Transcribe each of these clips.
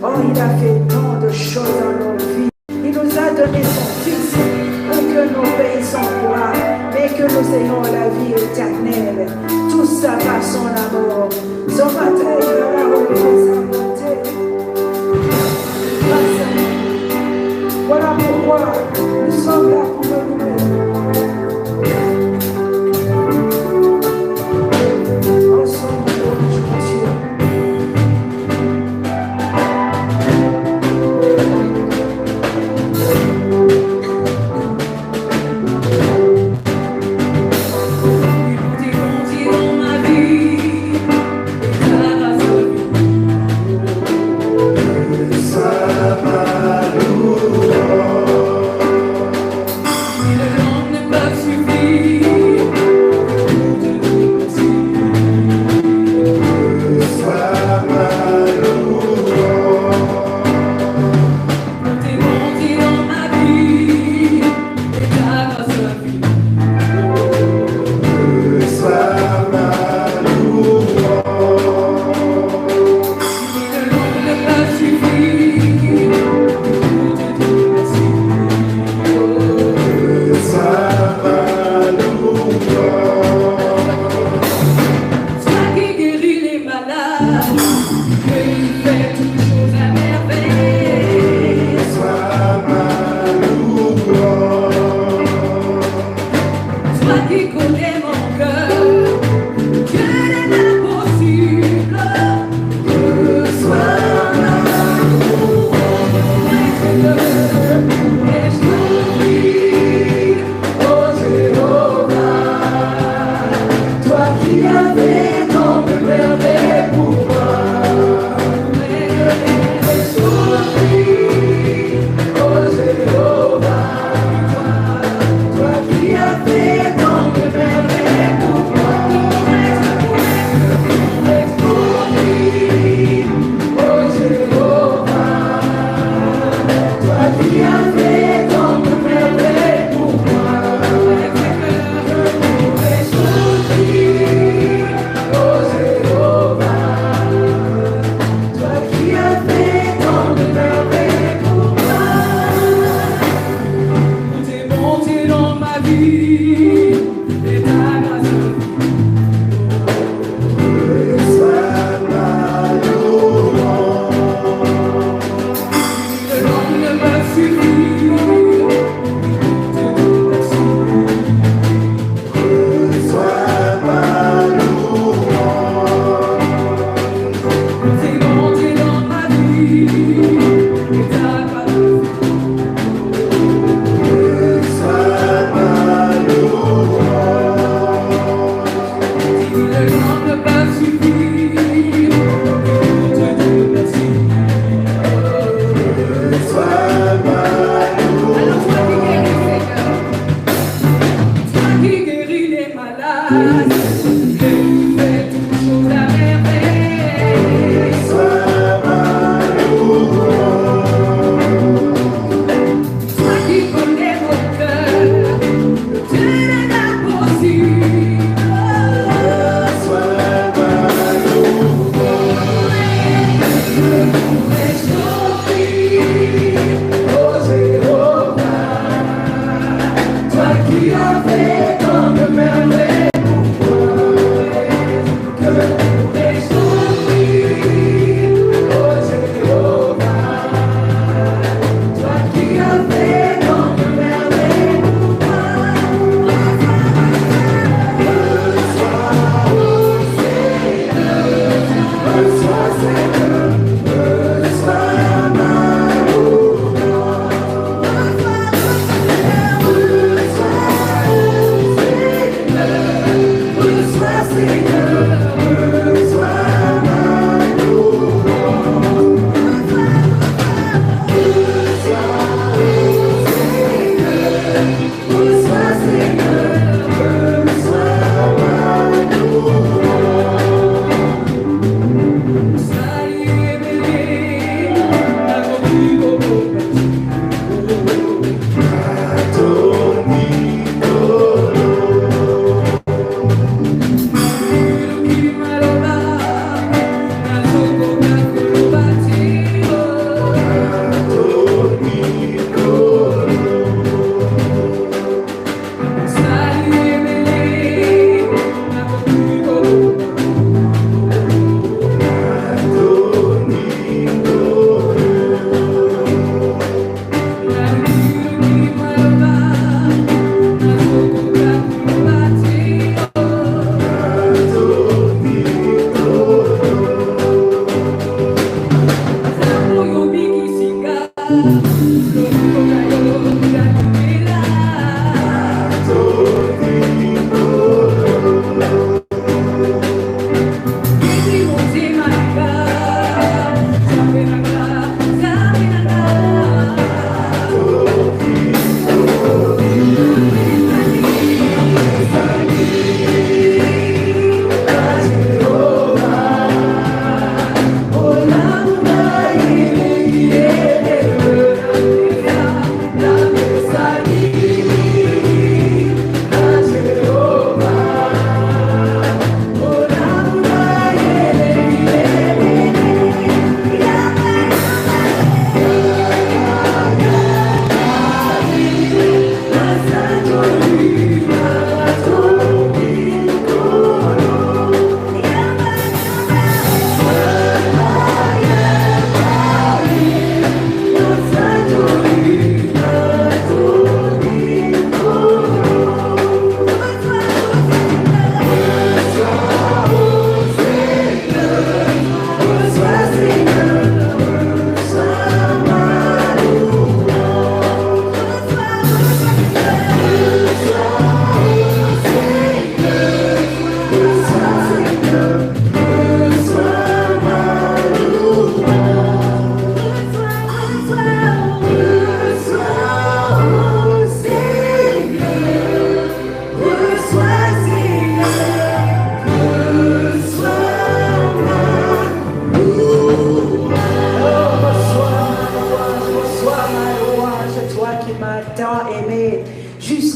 Oh, il a fait tant de choses dans nos vies. Il nous a donné son Fils pour que nous payions gloire, mais que nous ayons la vie éternelle. Tout ça par son amour. Son matin, il a relevé sa bonté. Voilà pourquoi nous sommes là pour le louer. Ensemble, nous louons Dieu.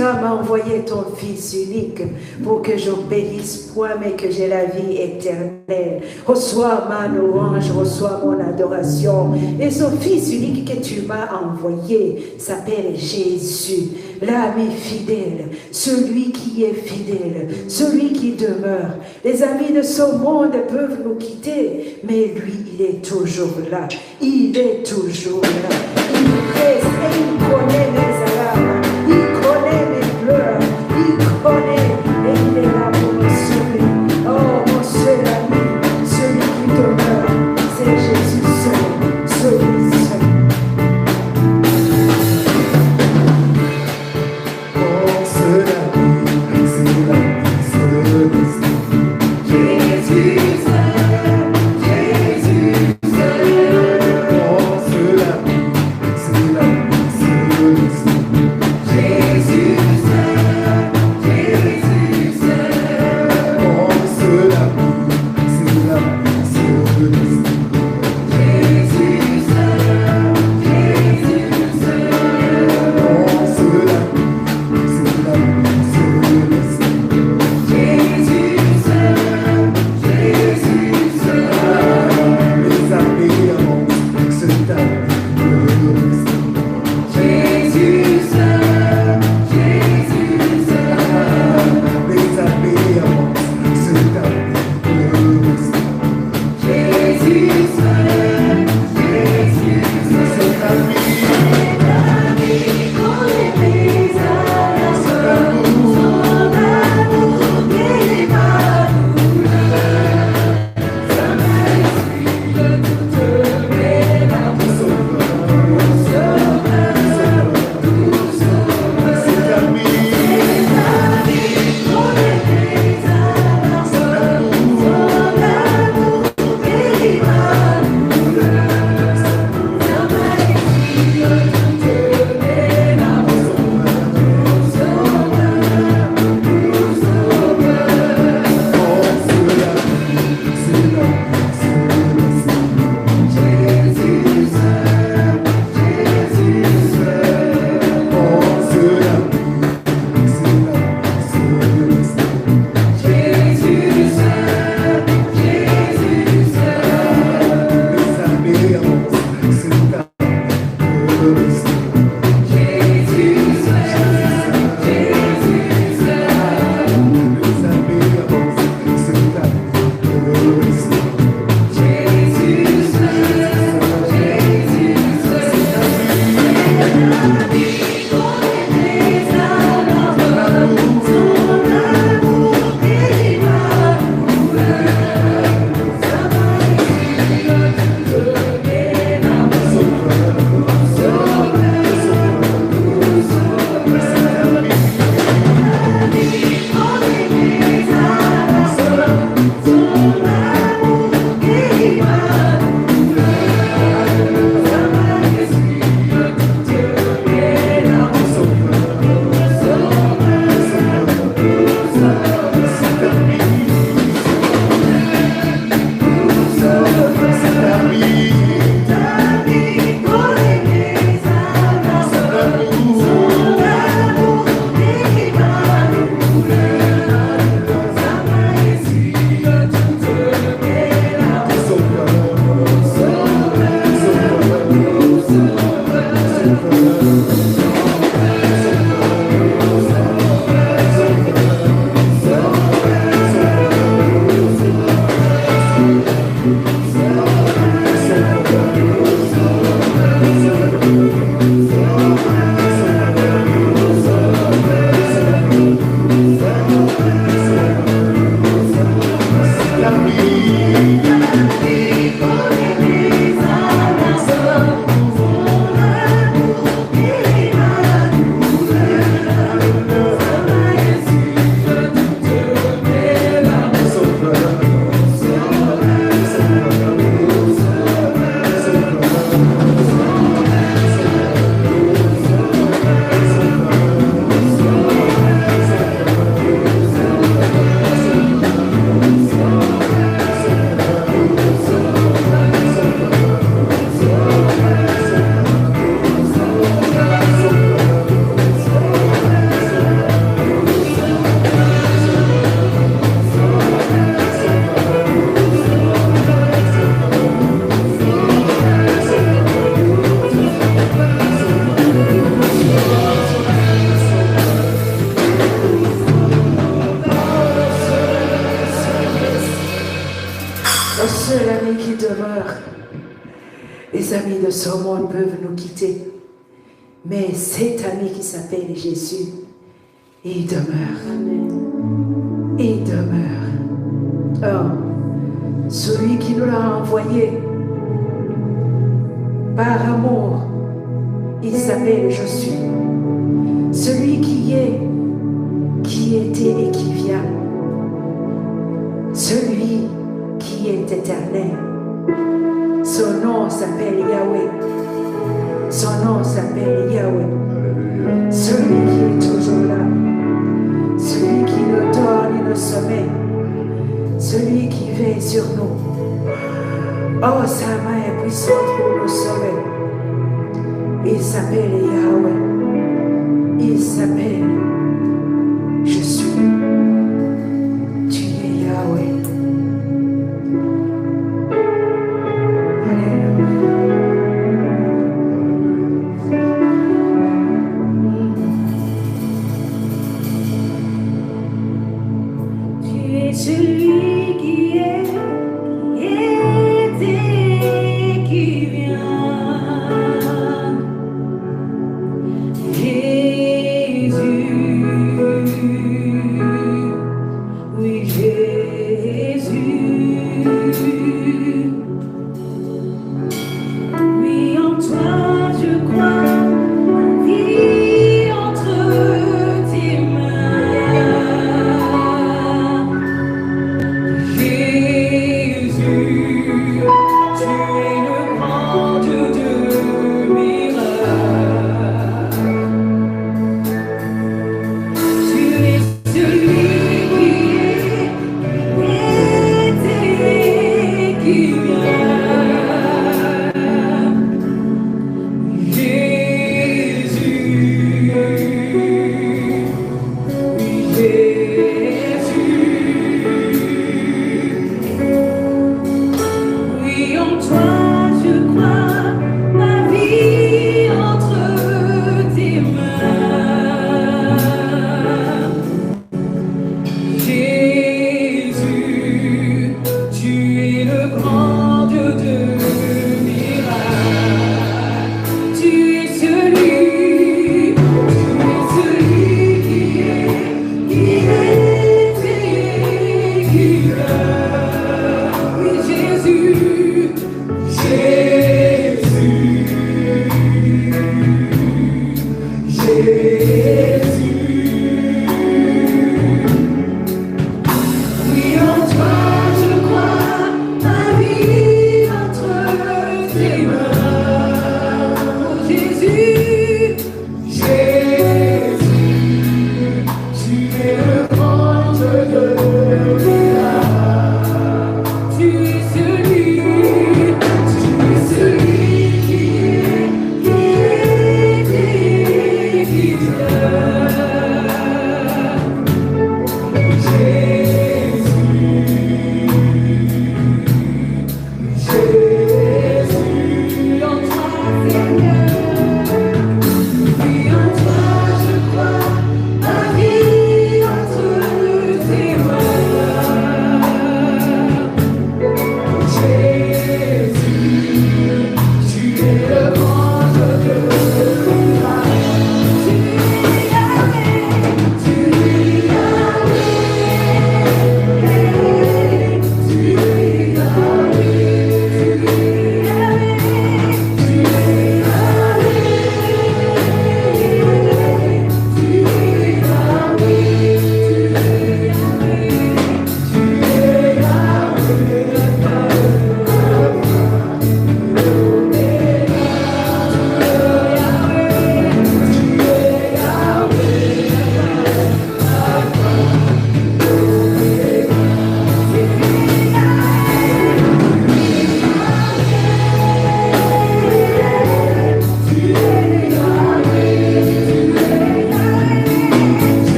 jusqu'à m'envoyer ton Fils unique pour que j'obéisse point, mais que j'ai la vie éternelle. Reçois ma louange, reçois mon adoration. Et son Fils unique que tu m'as envoyé s'appelle Jésus, l'ami fidèle, celui qui est fidèle, celui qui demeure. Les amis de ce monde peuvent nous quitter, mais lui, il est toujours là. Il est toujours là. Il reste et il connaît mes alarmes, il connaît mes pleurs, il connaît et il est là pour me sauver. Oh, mon seul ami, celui qui demeure, c'est Jésus seul, celui seul. Mon seul ami, c'est l'ami seul. Jésus seul, Jésus seul. Mon seul ami, c'est l'ami seul. Les amis de ce monde peuvent nous quitter. Mais cet ami qui s'appelle Jésus, il demeure. Il demeure. Oh, celui qui nous l'a envoyé par amour, il s'appelle Je suis. Celui qui est, qui était et qui vient. Celui qui est éternel. Son nom s'appelle Yahweh. Son nom s'appelle Yahweh. Celui qui est toujours là. Celui qui nous donne et nous sommeille. Celui qui veille sur nous. Oh, sa main est puissante pour nous sauver. Il s'appelle Yahweh. Il s'appelle Je suis. Tu es Yahweh. Celui qui était, qui vient, Jésus.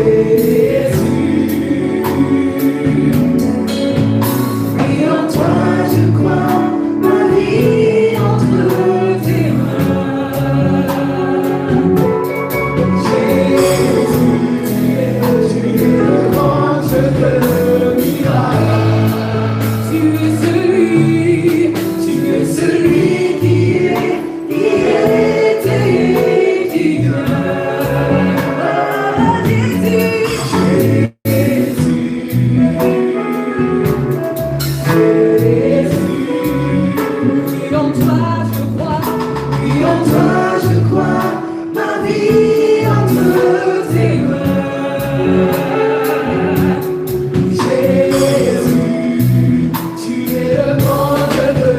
Oui, en toi je crois, ma vie entre tes mains. Jésus, tu es le grand Dieu de miracles. Tu es celui qui était et qui vient. Oui, en toi je crois, oui, en toi je crois, ma vie entre tes mains. Jésus, tu es le grand Dieu de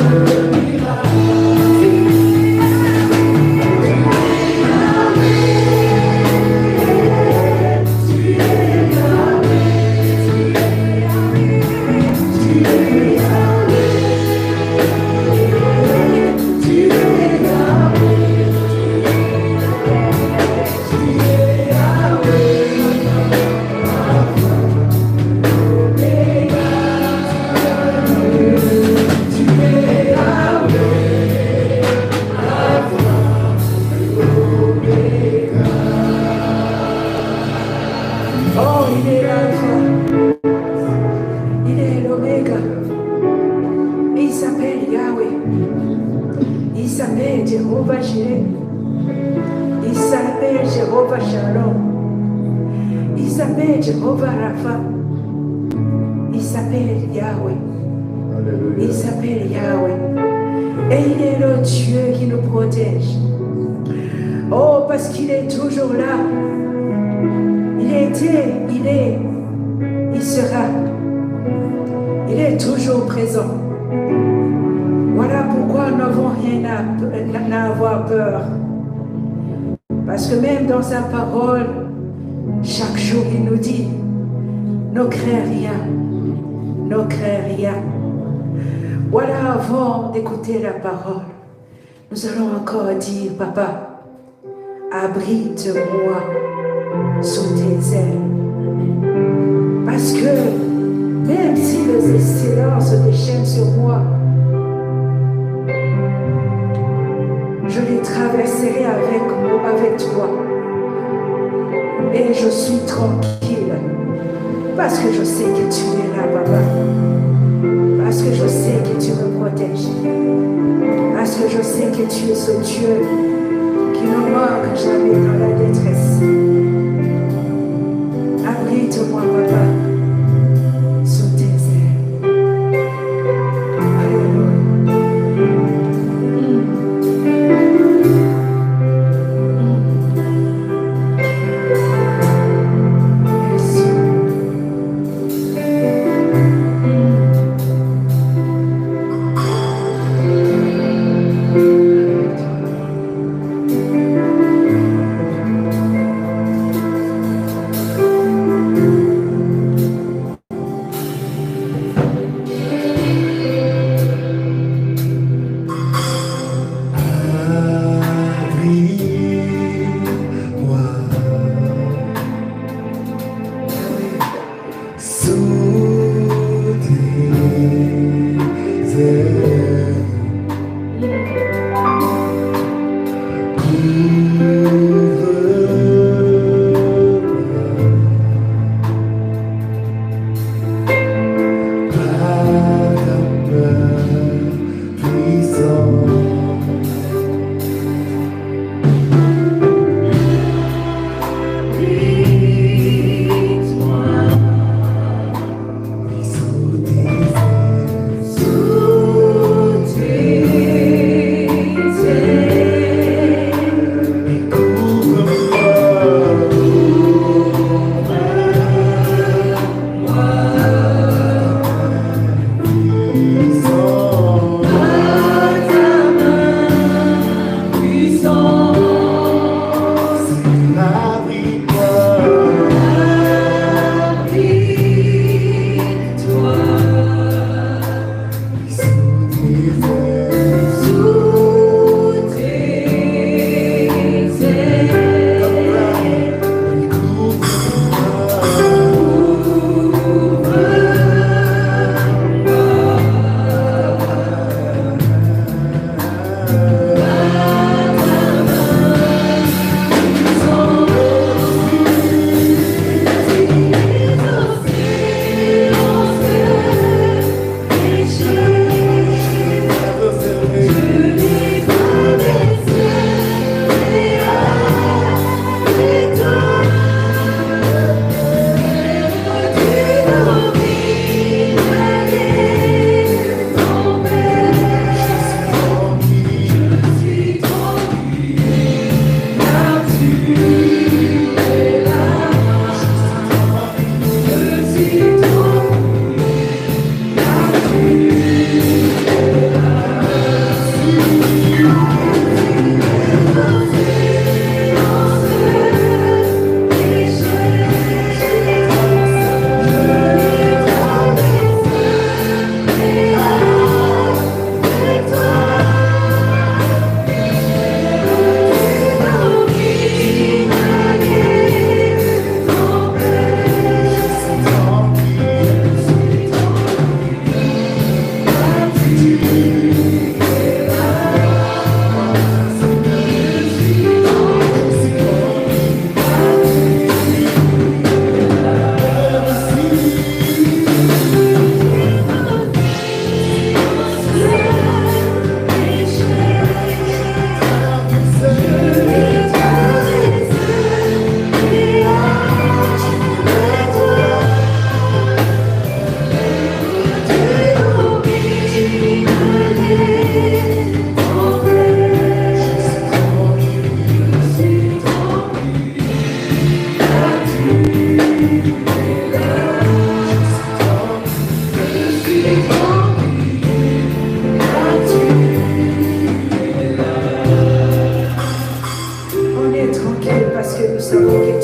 Oh, il est l'alpha, il est l'oméga, il s'appelle Yahweh, il s'appelle Jéhovah Jireh, il s'appelle Jéhovah Shalom, il s'appelle Jéhovah Rapha, il s'appelle Yahweh, il s'appelle Yahweh, et il est le Dieu qui nous protège. Oh, parce qu'il est toujours là. Il était, il est, il sera. Il est toujours présent. Voilà pourquoi nous n'avons rien à avoir peur. Parce que même dans sa parole, chaque jour il nous dit, ne crains rien, ne crains rien. Voilà, avant d'écouter la parole, nous allons encore dire, Papa, abrite-moi sous tes ailes. Parce que même si le silence se déchaîne sur moi, je les traverserai avec toi. Et je suis tranquille. Parce que je sais que tu es là, Papa. Parce que je sais que tu me protèges. Parce que je sais que tu es ce Dieu qui ne manque jamais dans la détresse. Abrite-moi, Papa, sous tes ailes. Alléluia. Merci.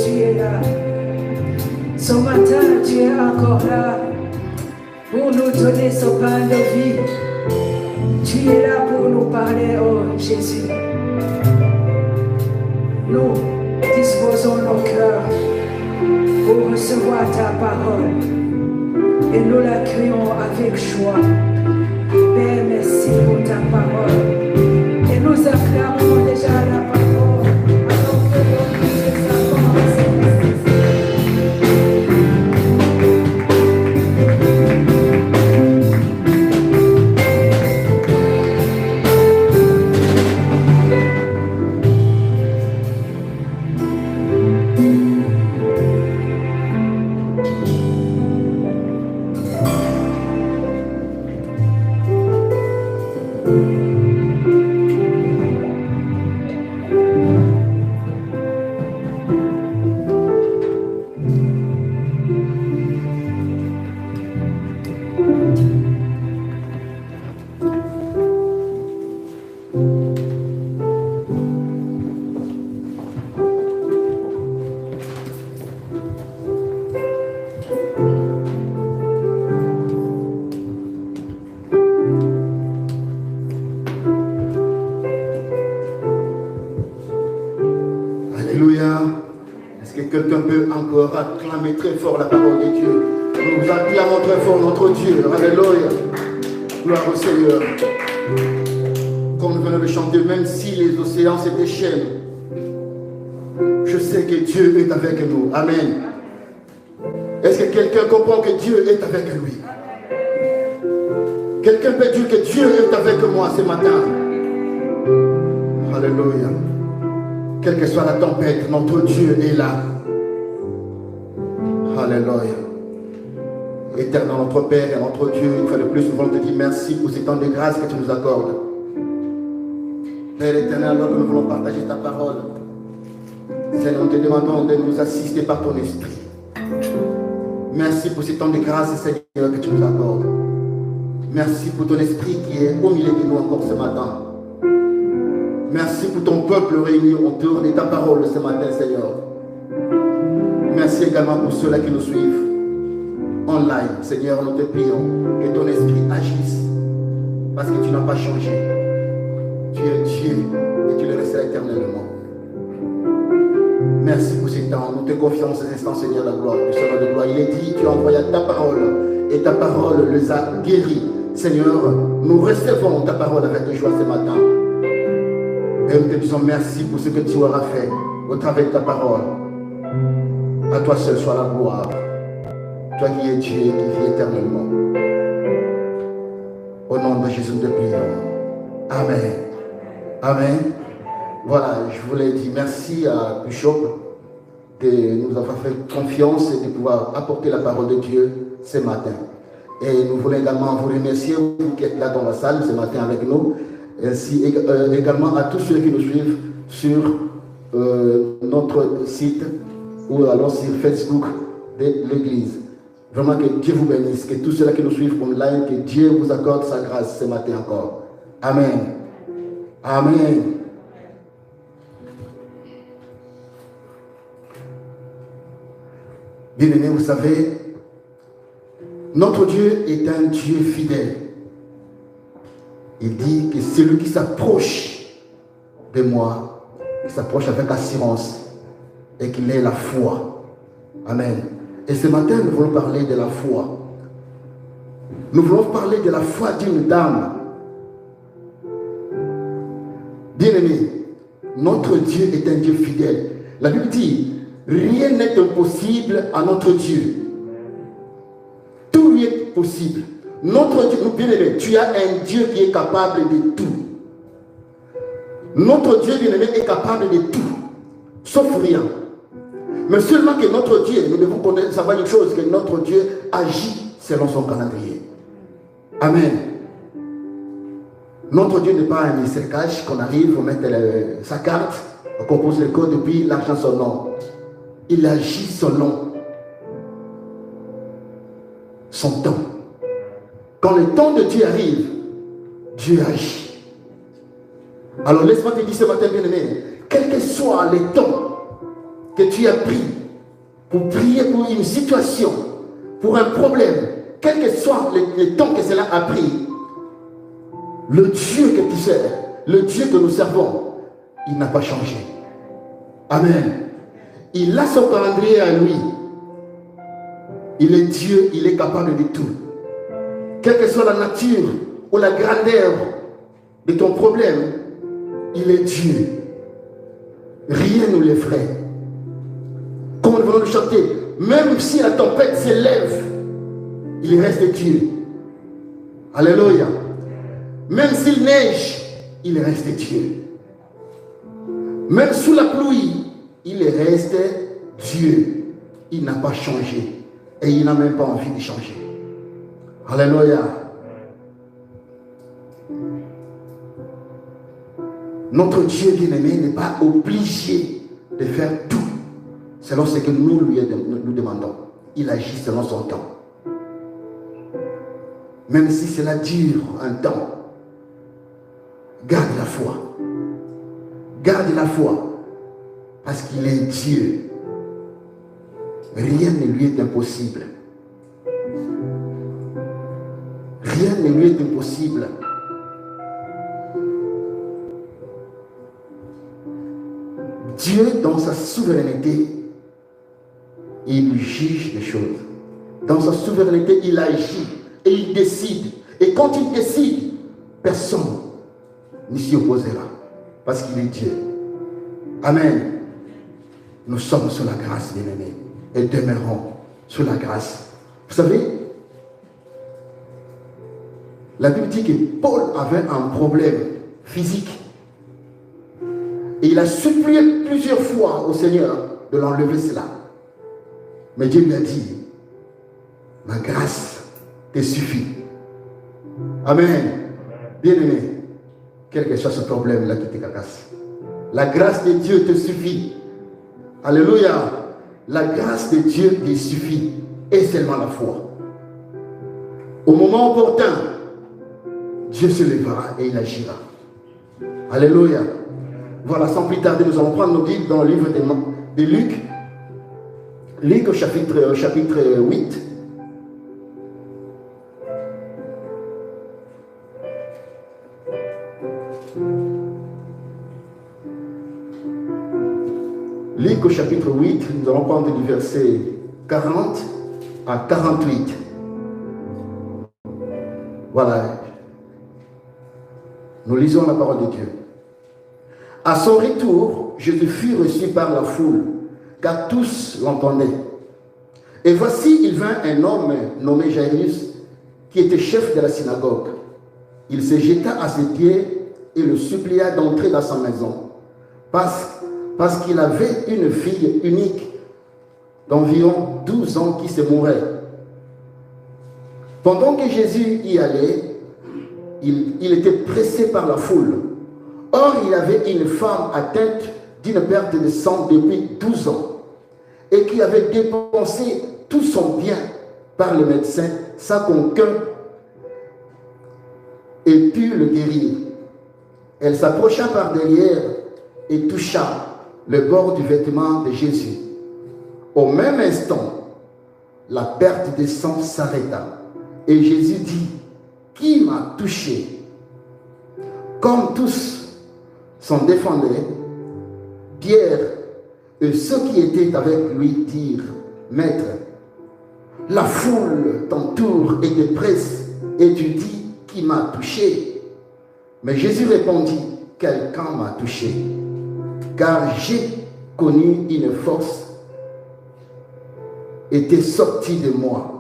tu es là. Ce matin, tu es encore là pour nous donner ce pain de vie. Tu es là pour nous parler, oh Jésus. Nous disposons nos cœurs pour recevoir ta parole et nous la crions avec joie. Père, merci pour ta parole. Et nous acclamons déjà la parole alors que l'Église commence. Quelqu'un peut encore acclamer très fort la parole de Dieu. Nous acclamons très fort notre Dieu. Alléluia. Gloire au Seigneur. Comme nous venons de chanter, même si les océans se déchaînent, je sais que Dieu est avec nous. Amen. Est-ce que quelqu'un comprend que Dieu est avec lui? Quelqu'un peut dire que Dieu est avec moi ce matin. Alléluia. Quelle que soit la tempête, notre Dieu est là. Alléluia. Éternel notre Père et notre Dieu, une fois de plus, nous voulons te dire merci pour ces temps de grâce que tu nous accordes. Père éternel, alors que nous voulons partager ta parole, Seigneur, nous te demandons de nous assister par ton esprit. Merci pour ces temps de grâce, Seigneur, que tu nous accordes. Merci pour ton esprit qui est au milieu de nous encore ce matin. Merci pour ton peuple réuni autour de ta parole ce matin, Seigneur. Merci également pour ceux-là qui nous suivent online. Seigneur, nous te prions que ton esprit agisse parce que tu n'as pas changé. Tu es Dieu et tu le resteras éternellement. Merci pour ces temps. Nous te confions ces instants, Seigneur, la gloire, du Seigneur de gloire. Il est dit, tu as envoyé ta parole et ta parole les a guéris. Seigneur, nous recevons ta parole avec joie ce matin. Et nous te disons merci pour ce que tu auras fait au travers de ta parole. À toi seul soit la gloire. Toi qui es Dieu et qui vis éternellement. Au nom de Jésus, nous te prions. Amen. Amen. Voilà, je voulais dire merci à Bishop de nous avoir fait confiance et de pouvoir apporter la parole de Dieu ce matin. Et nous voulons également vous remercier, vous qui êtes là dans la salle ce matin avec nous. Ainsi également à tous ceux qui nous suivent sur notre site ou alors sur Facebook de l'Église. Vraiment que Dieu vous bénisse, que tous ceux qui nous suivent online, que Dieu vous accorde sa grâce ce matin encore. Amen. Amen. Bien-aimés, vous savez, notre Dieu est un Dieu fidèle. Il dit que celui qui s'approche de moi, qui s'approche avec assurance, et qu'il ait la foi. Amen. Et ce matin, nous voulons parler de la foi. Nous voulons parler de la foi d'une dame. Bien-aimé, notre Dieu est un Dieu fidèle. La Bible dit, rien n'est impossible à notre Dieu. Tout lui est possible. Notre Dieu, bien-aimé, tu as un Dieu qui est capable de tout. Notre Dieu, bien-aimé, est capable de tout, sauf rien. Mais seulement que notre Dieu, nous devons connaître, savoir une chose, que notre Dieu agit selon son calendrier. Amen. Notre Dieu n'est pas un cercage qu'on arrive, on met sa carte, on compose le code et puis l'argent son nom. Il agit selon son temps. Quand le temps de Dieu arrive, Dieu agit. Alors laisse-moi te dire ce matin, bien-aimé, quel que soit le temps que tu as pris pour prier pour une situation, pour un problème, quel que soit le temps que cela a pris, le Dieu que tu sers, le Dieu que nous servons, il n'a pas changé. Amen. Il a son calendrier à lui. Il est Dieu, il est capable de tout. Quelle que soit la nature ou la grandeur de ton problème, il est Dieu. Rien ne l'effraie. Comme nous venons de chanter, même si la tempête s'élève, il reste Dieu. Alléluia. Même s'il neige, il reste Dieu. Même sous la pluie, il reste Dieu. Il n'a pas changé. Et il n'a même pas envie de changer. Alléluia. Notre Dieu bien-aimé n'est pas obligé de faire tout selon ce que nous lui demandons. Il agit selon son temps. Même si cela dure un temps, garde la foi. Garde la foi. Parce qu'il est Dieu. Rien ne lui est impossible. Rien ne lui est impossible. Dieu, dans sa souveraineté, il juge les choses. Dans sa souveraineté, il agit et il décide. Et quand il décide, personne ne s'y opposera. Parce qu'il est Dieu. Amen. Nous sommes sous la grâce, bien-aimés, et demeurons sous la grâce. Vous savez, la Bible dit que Paul avait un problème physique. Et il a supplié plusieurs fois au Seigneur de l'enlever cela. Mais Dieu lui a dit, ma grâce te suffit. Amen. Bien-aimé, quel que soit ce problème-là qui te cacasse, la grâce de Dieu te suffit. Alléluia. La grâce de Dieu te suffit. Et seulement la foi. Au moment opportun, Dieu se lèvera et il agira. Alléluia. Voilà, sans plus tarder, nous allons prendre nos Bibles dans le livre de Luc. Luc au chapitre 8. Luc au chapitre 8, nous allons prendre du verset 40 à 48. Voilà. Nous lisons la parole de Dieu. À son retour, Jésus fut reçu par la foule, car tous l'entendaient. Et voici, il vint un homme nommé Jairus, qui était chef de la synagogue. Il se jeta à ses pieds et le supplia d'entrer dans sa maison, parce qu'il avait une fille unique d'environ 12 ans qui se mourait. Pendant que Jésus y allait, il était pressé par la foule. Or, il avait une femme atteinte d'une perte de sang depuis 12 ans et qui avait dépensé tout son bien par le médecin sans qu'aucun ait pu le guérir. Elle s'approcha par derrière et toucha le bord du vêtement de Jésus. Au même instant, la perte de sang s'arrêta et Jésus dit, « Qui m'a touché ?» Comme tous s'en défendaient, Pierre et ceux qui étaient avec lui dirent, « Maître, la foule t'entoure et te presse, et tu dis, qui m'a touché ?» Mais Jésus répondit, « Quelqu'un m'a touché, car j'ai connu une force était sortie de moi. »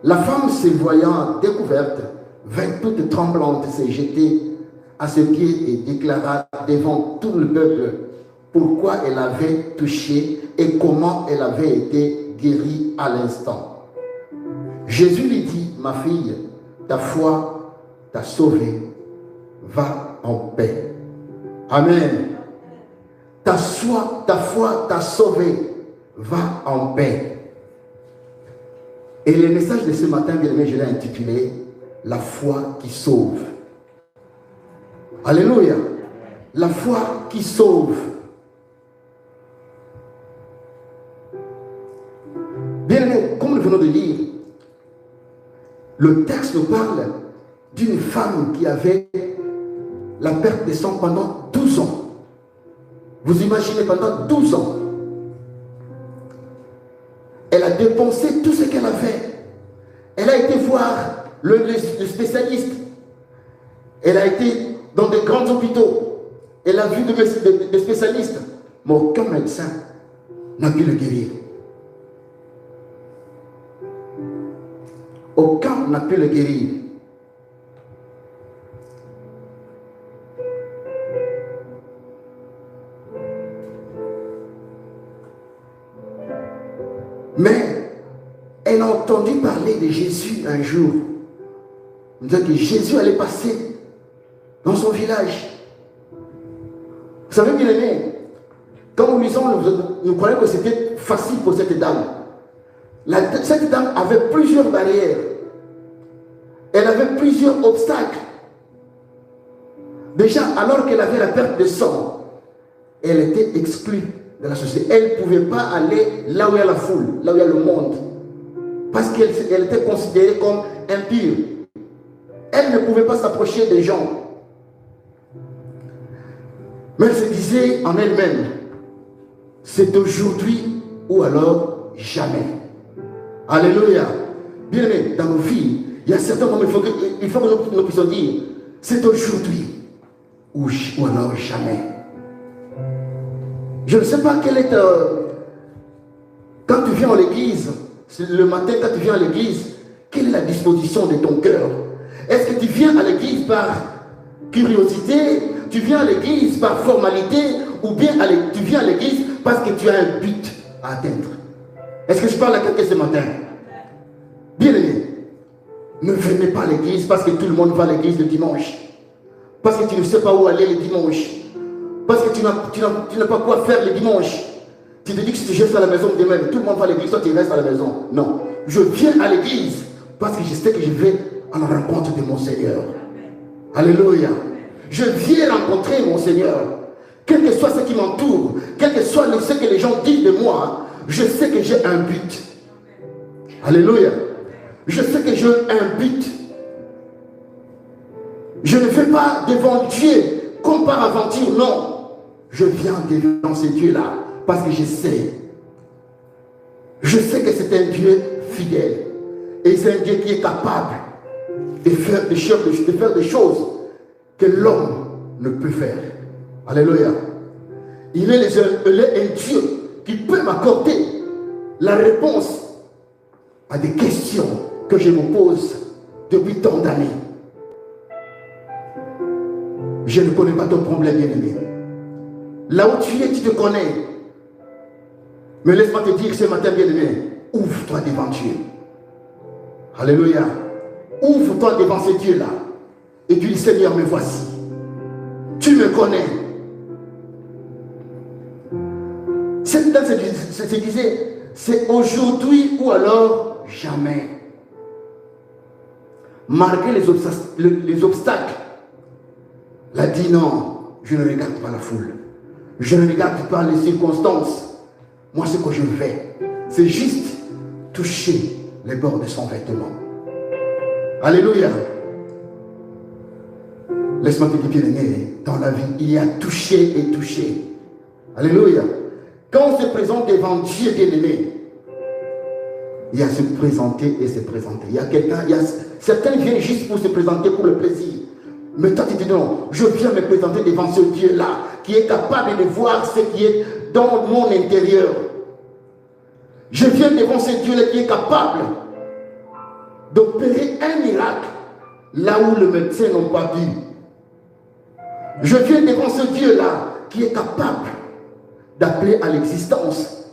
La femme, se voyant découverte, vint toute tremblante se jeter à ses pieds et déclara devant tout le peuple pourquoi elle avait touché et comment elle avait été guérie à l'instant. Jésus lui dit, « Ma fille, ta foi t'a sauvée, va en paix. » Amen. Ta foi t'a sauvée, va en paix. Et le message de ce matin, bien aimé, je l'ai intitulé « La foi qui sauve ». Alléluia. La foi qui sauve. nous venons de lire, le texte nous parle d'une femme qui avait la perte de sang pendant 12 ans. Vous imaginez, pendant 12 ans. Elle a dépensé tout ce qu'elle avait. Elle a été voir le spécialiste. Elle a été dans des grands hôpitaux. Elle a vu des spécialistes. Mais aucun médecin n'a pu le guérir. Aucun n'a pu le guérir. Mais elle a entendu parler de Jésus un jour. On dit que Jésus allait passer dans son village. Vous savez, bien aimé, quand nous lisons, nous croyons que c'était facile pour cette dame. Cette dame avait plusieurs barrières. Elle avait plusieurs obstacles. Déjà, alors qu'elle avait la perte de sang, elle était exclue de la société. Elle ne pouvait pas aller là où il y a la foule, là où il y a le monde. Parce qu'elle était considérée comme impure. Elle ne pouvait pas s'approcher des gens. Mais elle se disait en elle-même, c'est aujourd'hui ou alors jamais. Alléluia. Bien aimé, dans nos vies, il y a certains moments, il faut que nous puissions dire, c'est aujourd'hui ou alors jamais. Je ne sais pas quel est... quand tu viens à l'église, le matin quand tu viens à l'église, quelle est la disposition de ton cœur? Est-ce que tu viens à l'église par curiosité? Tu viens à l'église par formalité? Ou bien tu viens à l'église parce que tu as un but à atteindre? Est-ce que je parle à quelqu'un ce matin? Bien aimé, ne venez pas à l'église parce que tout le monde va à l'église le dimanche. Parce que tu ne sais pas où aller le dimanche. Parce que tu n'as pas quoi faire le dimanche. Tu te dis que si tu restes à la maison demain, tout le monde va à l'église, toi tu restes à la maison. Non. Je viens à l'église parce que je sais que je vais à la rencontre de mon Seigneur. Alléluia. Je viens rencontrer mon Seigneur. Quel que soit ce qui m'entoure, quel que soit ce que les gens disent de moi, je sais que j'ai un but. Alléluia. Je sais que j'ai un but. Je ne fais pas devant Dieu comme par aventure, non. Je viens devant ce Dieu-là parce que je sais. Je sais que c'est un Dieu fidèle. Et c'est un Dieu qui est capable de faire des choses que l'homme ne peut faire. Alléluia. Il est un Dieu qui peut m'accorder la réponse à des questions que je me pose depuis tant d'années. Je ne connais pas ton problème, bien-aimé. Là où tu es, tu te connais. Mais laisse-moi te dire ce matin, bien-aimé, ouvre-toi devant Dieu. Alléluia. Ouvre-toi devant ce Dieu-là. Et dis, Seigneur, me voici. Tu me connais. Cette dame se disait, c'est aujourd'hui ou alors jamais. Malgré les obstacles, elle a dit non, je ne regarde pas la foule. Je ne regarde pas les circonstances. Moi, ce que je fais, c'est juste toucher les bords de son vêtement. Alléluia. Laisse-moi te dire, bien aimé, dans la vie, il y a toucher et toucher. Alléluia. Quand on se présente devant Dieu, bien aimé, il y a se présenter et se présenter. Certains viennent juste pour se présenter pour le plaisir. Mais toi, tu dis non, je viens me présenter devant ce Dieu-là qui est capable de voir ce qui est dans mon intérieur. Je viens devant ce Dieu-là qui est capable d'opérer un miracle là où le médecin n'a pas vu. Je viens devant ce Dieu-là qui est capable d'appeler à l'existence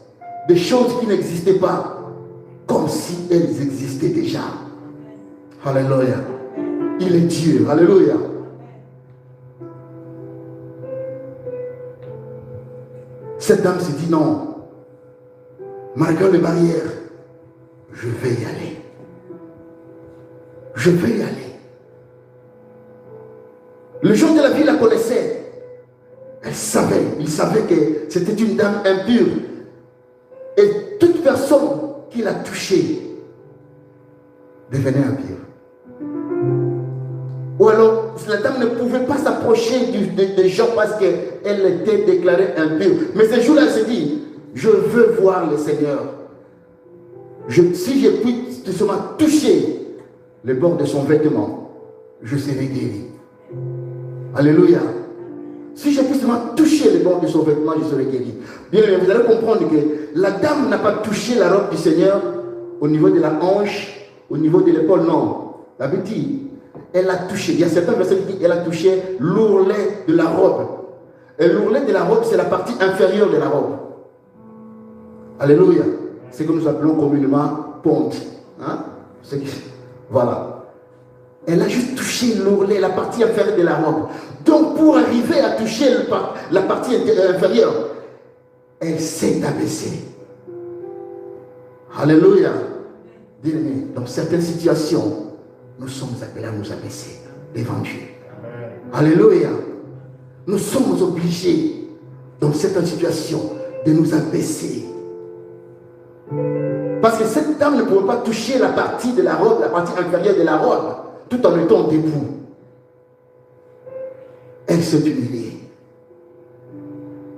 des choses qui n'existaient pas comme si elles existaient déjà. Alléluia. Il est Dieu. Alléluia. Cette dame se dit non. Malgré les barrières, je vais y aller. Je vais y aller. Les gens de la ville la connaissaient. Il savait que c'était une dame impure. Et toute personne qui l'a touchée devenait impure. Ou alors, la dame ne pouvait pas s'approcher des gens parce qu'elle était déclarée impure. Mais ce jour-là, elle s'est dit, je veux voir le Seigneur. Si je puis seulement toucher le bord de son vêtement, je serai guéri. Alléluia. Si je puis seulement toucher le bord de son vêtement, je serai guéri. Bien, vous allez comprendre que la dame n'a pas touché la robe du Seigneur au niveau de la hanche, au niveau de l'épaule, non. La Bible dit, elle a touché. Il y a certains versets qui disent qu'elle a touché l'ourlet de la robe. Et l'ourlet de la robe, c'est la partie inférieure de la robe. Alléluia. C'est ce que nous appelons communément ponte. Hein? Voilà. Elle a juste touché l'ourlet, la partie inférieure de la robe. Donc, pour arriver à toucher la partie inférieure, elle s'est abaissée. Alléluia. Bien-aimés, dans certaines situations, nous sommes appelés à nous abaisser devant Dieu. Alléluia. Nous sommes obligés, dans certaines situations, de nous abaisser. Parce que cette dame ne pouvait pas toucher la partie de la robe, la partie inférieure de la robe, tout en étant debout. Elle s'est humiliée.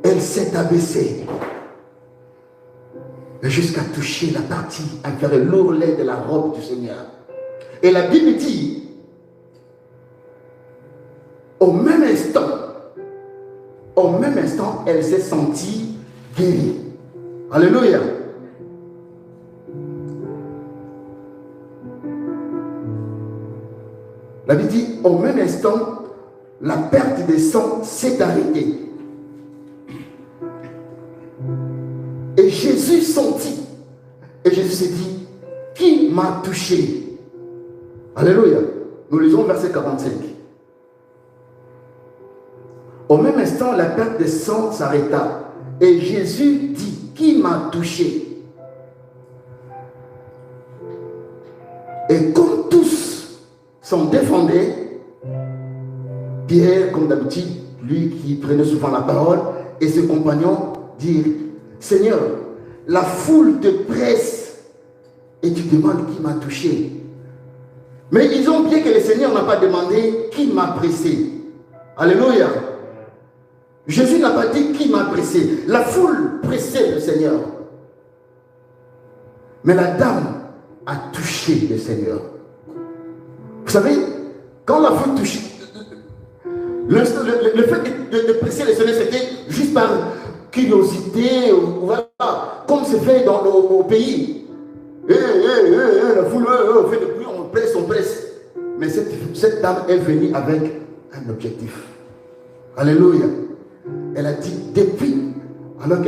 Elle s'est abaissée. Jusqu'à toucher la partie inférieure, l'ourlet de la robe du Seigneur. Et la Bible dit, au même instant, elle s'est sentie guérie. Alléluia. La Bible dit, au même instant, la perte de sang s'est arrêtée. Et Jésus sentit. Et Jésus s'est dit, qui m'a touché? Alléluia. Nous lisons verset 45. Au même instant, la perte de sang s'arrêta. Et Jésus dit, qui m'a touché? Et comme tous s'en défendaient, Pierre, comme d'habitude, lui qui prenait souvent la parole, et ses compagnons dirent, Seigneur, la foule te presse et tu demandes qui m'a touché. Mais ils ont oublié que le Seigneur n'a pas demandé qui m'a pressé. Alléluia. Jésus n'a pas dit qui m'a pressé. La foule pressait le Seigneur. Mais la dame a touché le Seigneur. Vous savez, quand la foule touche, le fait de presser le Seigneur, c'était juste par curiosité, voilà, comme c'est fait dans nos pays. La foule, on fait de bruit, on presse. Mais cette dame est venue avec un objectif. Alléluia. Elle a dit, depuis, alors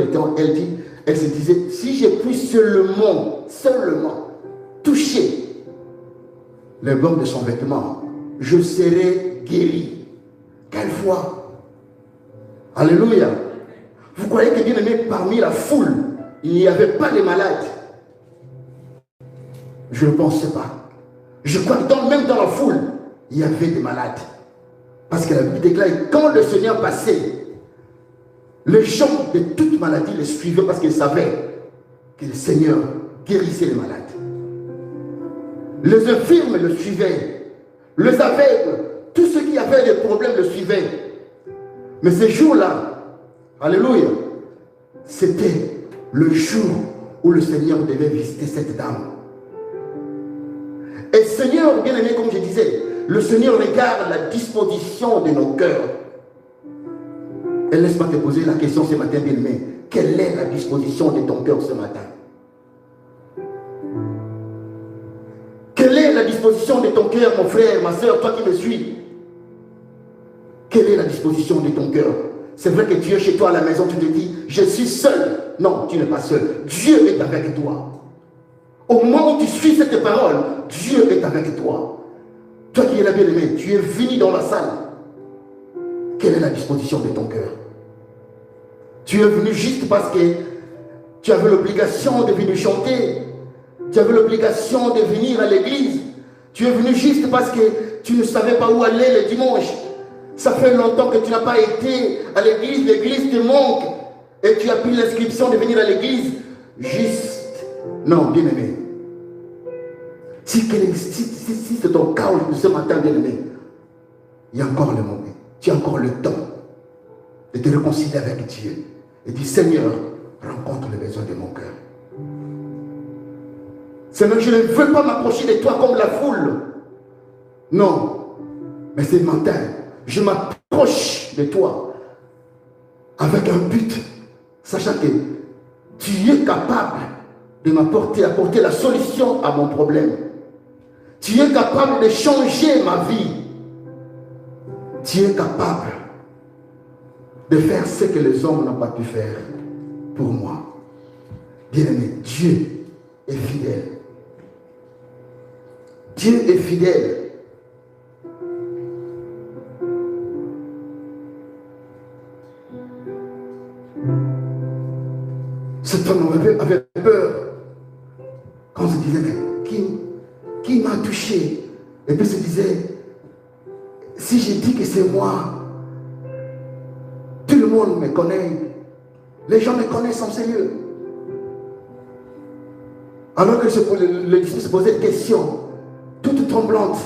elle se disait, si je puis seulement toucher le bord de son vêtement, je serai guéri. Quelle foi! Alléluia. Vous croyez que bien aimé, parmi la foule, il n'y avait pas de malades? Je ne pensais pas. Je crois que même dans la foule, il y avait des malades. Parce que la Bible déclare, quand le Seigneur passait, les gens de toute maladie le suivaient parce qu'ils savaient que le Seigneur guérissait les malades. Les infirmes le suivaient. Les aveugles, tous ceux qui avaient des problèmes le suivaient. Mais ce jour-là, alléluia, c'était le jour où le Seigneur devait visiter cette dame. Et Seigneur, bien aimé, comme je disais, le Seigneur regarde la disposition de nos cœurs. Et laisse-moi te poser la question ce matin, bien aimé. Quelle est la disposition de ton cœur ce matin? Quelle est la disposition de ton cœur, mon frère, ma soeur, toi qui me suis? Quelle est la disposition de ton cœur? C'est vrai que tu es chez toi à la maison, tu te dis, je suis seul. Non, tu n'es pas seul. Dieu est avec toi. Au moment où tu suis cette parole, Dieu est avec toi. Toi qui es là, bien aimé, tu es venu dans la salle. Quelle est la disposition de ton cœur? Tu es venu juste parce que tu avais l'obligation de venir chanter. Tu avais l'obligation de venir à l'église. Tu es venu juste parce que tu ne savais pas où aller le dimanche. Ça fait longtemps que tu n'as pas été à l'église te manque. Et tu as pris l'inscription de venir à l'église. Juste. Non, bien aimé. Si c'est ton cas ce matin, bien-aimé, il y a encore le moment. Tu as encore le temps de te réconcilier avec Dieu. Et dis, Seigneur, rencontre les besoins de mon cœur. Seigneur, je ne veux pas m'approcher de toi comme la foule. Non. Mais ce matin, je m'approche de toi avec un but, sachant que tu es capable de apporter la solution à mon problème. Tu es capable de changer ma vie. Tu es capable de faire ce que les hommes n'ont pas pu faire pour moi. Bien-aimé, Dieu est fidèle. Dieu est fidèle. Cet homme avait peur quand il se disait qui m'a touché, et puis se disait, si je dis que c'est moi, tout le monde me connaît, les gens me connaissent en sérieux. Alors que le disciple se posait des questions, toute tremblante,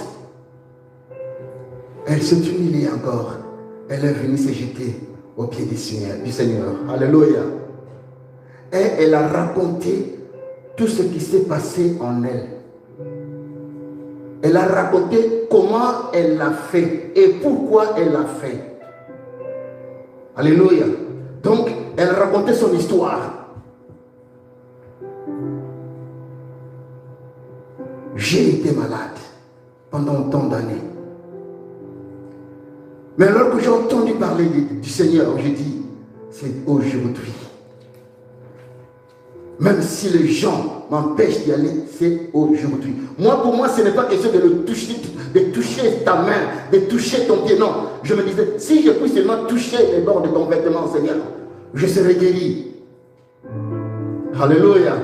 elle s'est humiliée encore, elle est venue se jeter aux pieds du Seigneur. Alléluia. Et elle a raconté tout ce qui s'est passé en elle. Elle a raconté comment elle l'a fait et pourquoi elle l'a fait. Alléluia. Donc, elle racontait son histoire. J'ai été malade pendant tant d'années. Mais alors que j'ai entendu parler du Seigneur, j'ai dit, c'est aujourd'hui. Même si les gens m'empêchent d'y aller, c'est aujourd'hui. Moi, pour moi, ce n'est pas question de toucher ta main, de toucher ton pied. Non, je me disais, si je puis seulement toucher les bords de ton vêtement, Seigneur, je serai guéri. Alléluia.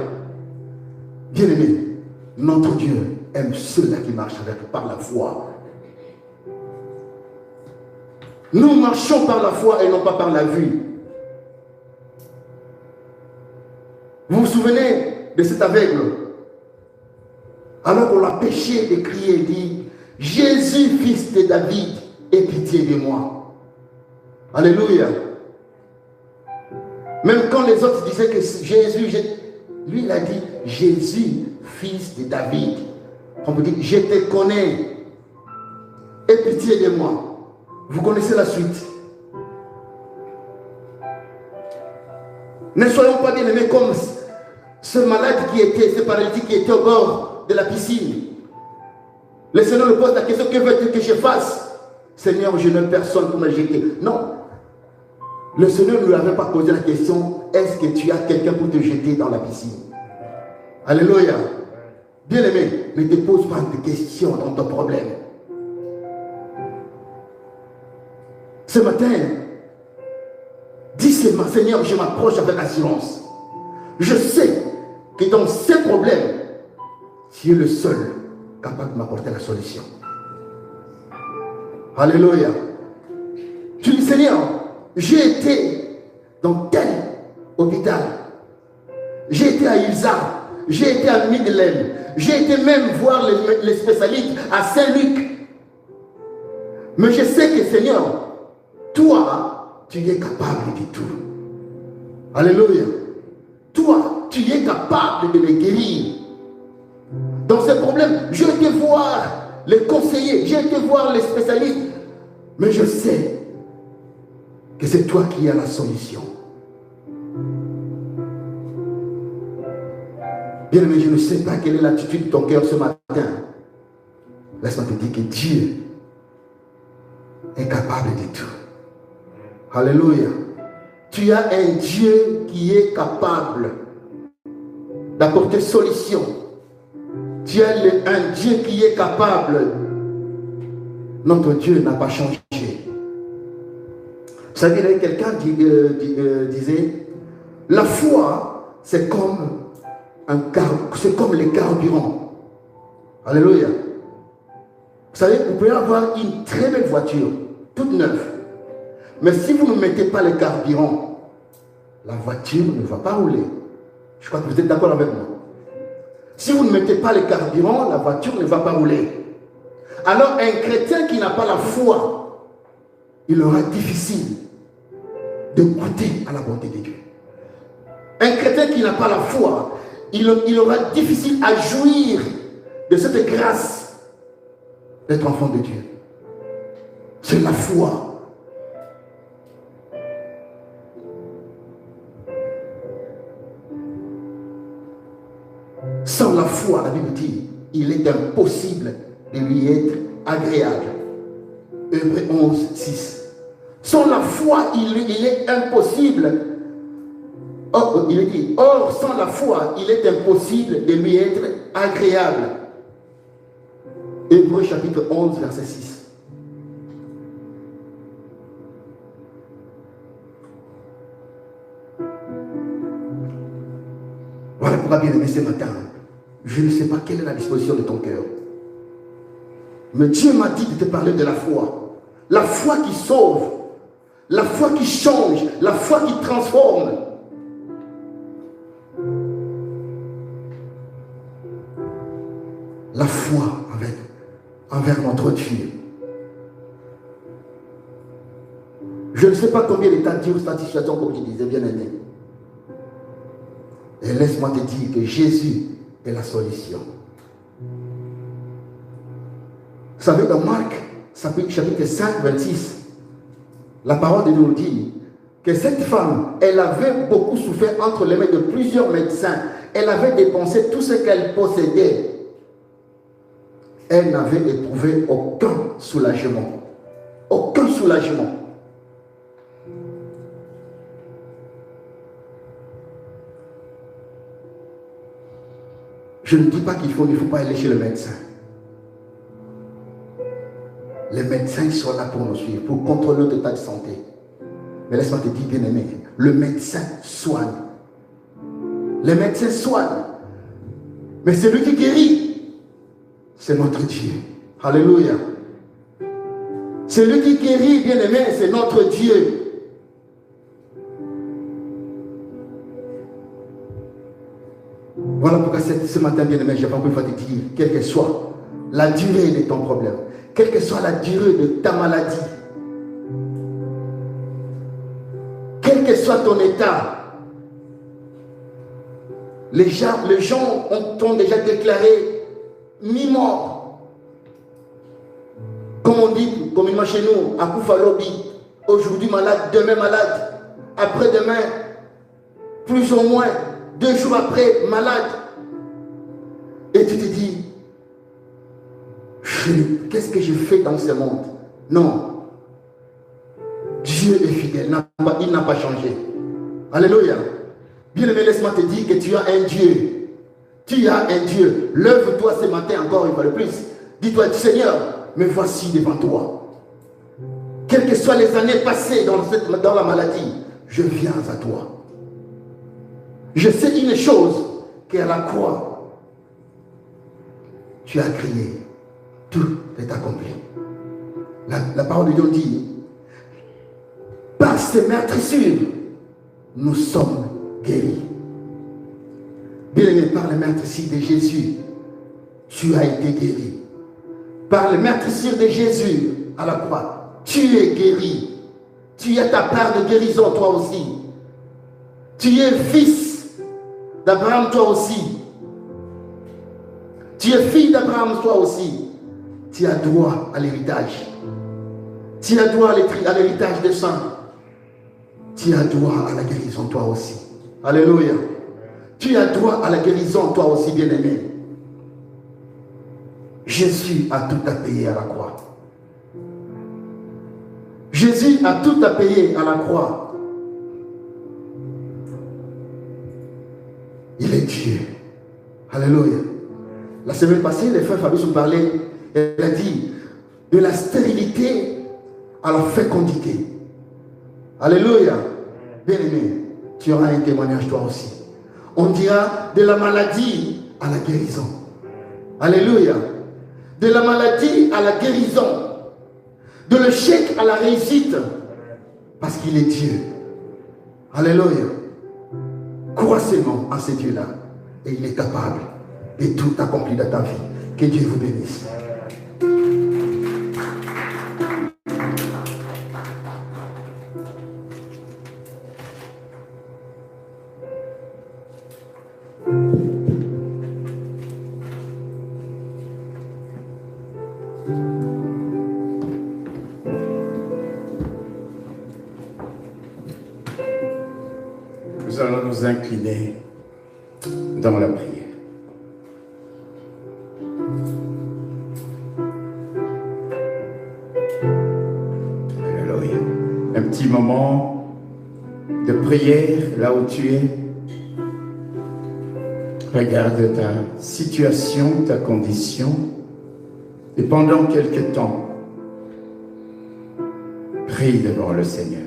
Bien-aimé, notre Dieu aime ceux-là qui marchent par la foi. Nous marchons par la foi et non pas par la vue. Vous vous souvenez de cet aveugle? Alors qu'on l'a péché de crier et dit, Jésus, fils de David, aie pitié de moi. Alléluia. Même quand les autres disaient que Jésus, lui il a dit, Jésus, fils de David. On peut dire, je te connais, aie pitié de moi. Vous connaissez la suite. Ne soyons pas bien aimés comme ce malade ce paralytique qui était au bord de la piscine. Le Seigneur lui pose la question, que veux-tu que je fasse? Seigneur, je n'ai personne pour me jeter. Non. Le Seigneur ne lui avait pas posé la question, est-ce que tu as quelqu'un pour te jeter dans la piscine? Alléluia. Bien aimé, ne te pose pas de questions dans ton problème. Ce matin, dis seulement, Seigneur, je m'approche avec assurance. Je sais que dans ces problèmes, tu es le seul capable de m'apporter la solution. Alléluia. Tu dis, Seigneur, j'ai été dans tel hôpital. J'ai été à Ilza. J'ai été à Midlem. J'ai été même voir les spécialistes à Saint-Luc. Mais je sais que, Seigneur, toi, tu es capable de tout. Alléluia. Toi, tu es capable de me guérir. Dans ces problèmes, je vais te voir les conseillers, je vais te voir les spécialistes. Mais je sais que c'est toi qui as la solution. Bien, mais je ne sais pas quelle est l'attitude de ton cœur ce matin. Laisse-moi te dire que Dieu est capable de tout. Alléluia. Tu as un Dieu qui est capable d'apporter solution. Tu as un Dieu qui est capable. Notre Dieu n'a pas changé. Vous savez, quelqu'un disait, la foi, c'est comme les carburants. Alléluia. Vous savez, vous pouvez avoir une très belle voiture, toute neuve. Mais si vous ne mettez pas les carburants, la voiture ne va pas rouler. Je crois que vous êtes d'accord avec moi. Si vous ne mettez pas le carburant, la voiture ne va pas rouler. Alors un chrétien qui n'a pas la foi, il aura difficile de goûter à la bonté de Dieu. Un chrétien qui n'a pas la foi, il aura difficile à jouir de cette grâce d'être enfant de Dieu. C'est la foi. Sans la foi, la Bible dit, il est impossible de lui être agréable. Hébreux 11, 6. Sans la foi, il est impossible. Or, il est dit, or, sans la foi, il est impossible de lui être agréable. Hébreux chapitre 11, verset 6. Voilà pourquoi, bien aimé, ce matin, je ne sais pas quelle est la disposition de ton cœur. Mais Dieu m'a dit de te parler de la foi. La foi qui sauve, la foi qui change, la foi qui transforme. La foi envers notre Dieu. Je ne sais pas combien de temps dure cette situation, comme je disais, bien aimé. Et laisse-moi te dire que Jésus est la solution. Vous savez, dans Marc, chapitre 5, 26, la parole de Dieu nous dit que cette femme, elle avait beaucoup souffert entre les mains de plusieurs médecins. Elle avait dépensé tout ce qu'elle possédait. Elle n'avait éprouvé aucun soulagement. Aucun soulagement. Je ne dis pas qu'il ne faut pas aller chez le médecin. Les médecins sont là pour nous suivre, pour contrôler notre état de santé. Mais laisse-moi te dire, bien aimé, le médecin soigne. Le médecin soigne. Mais celui qui guérit, c'est notre Dieu. Alléluia. Celui qui guérit, bien aimé, c'est notre Dieu. Voilà pourquoi ce matin, bien aimé, je n'ai pas envie de te dire, quelle que soit la durée de ton problème, quelle que soit la durée de ta maladie, quel que soit ton état, les gens ont déjà déclaré mi-mort. Comme on dit communément chez nous, à Koufalobi, aujourd'hui malade, demain malade, après-demain, plus ou moins, 2 jours après, malade. Et tu te dis, qu'est-ce que je fais dans ce monde? Non. Dieu est fidèle, il n'a pas changé. Alléluia. Bien-aimé, laisse-moi te dire que tu as un Dieu. Tu as un Dieu. Lève-toi ce matin encore une fois de plus. Dis-toi, Seigneur, me voici devant toi. Quelles que soient les années passées dans la maladie, je viens à toi. Je sais une chose, qu'à la croix, tu as crié, tout est accompli. La parole de Dieu dit, par ces meurtrissures, nous sommes guéris. Bien-aimé, par les meurtrissures de Jésus, tu as été guéri. Par les meurtrissures de Jésus à la croix, tu es guéri. Tu as ta part de guérison, toi aussi. Tu es fils d'Abraham, toi aussi. Tu es fille d'Abraham, toi aussi. Tu as droit à l'héritage. Tu as droit à l'héritage des saints. Tu as droit à la guérison, toi aussi. Alléluia. Tu as droit à la guérison, toi aussi, bien-aimé. Jésus a tout à payer à la croix. Jésus a tout à payer à la croix. Il est Dieu. Alléluia. La semaine passée, les frères Fabrice ont parlé. Elle a dit de la stérilité à la fécondité. Alléluia. Bien-aimé, tu auras un témoignage toi aussi. On dira de la maladie à la guérison. Alléluia. De la maladie à la guérison. De l'échec à la réussite. Parce qu'il est Dieu. Alléluia. Crois seulement en ce Dieu-là. Et il est capable et tout accompli dans ta vie. Que Dieu vous bénisse. Nous allons nous incliner dans la prière. Alléluia. Un petit moment de prière là où tu es. Regarde ta situation, ta condition. Et pendant quelque temps, prie devant le Seigneur.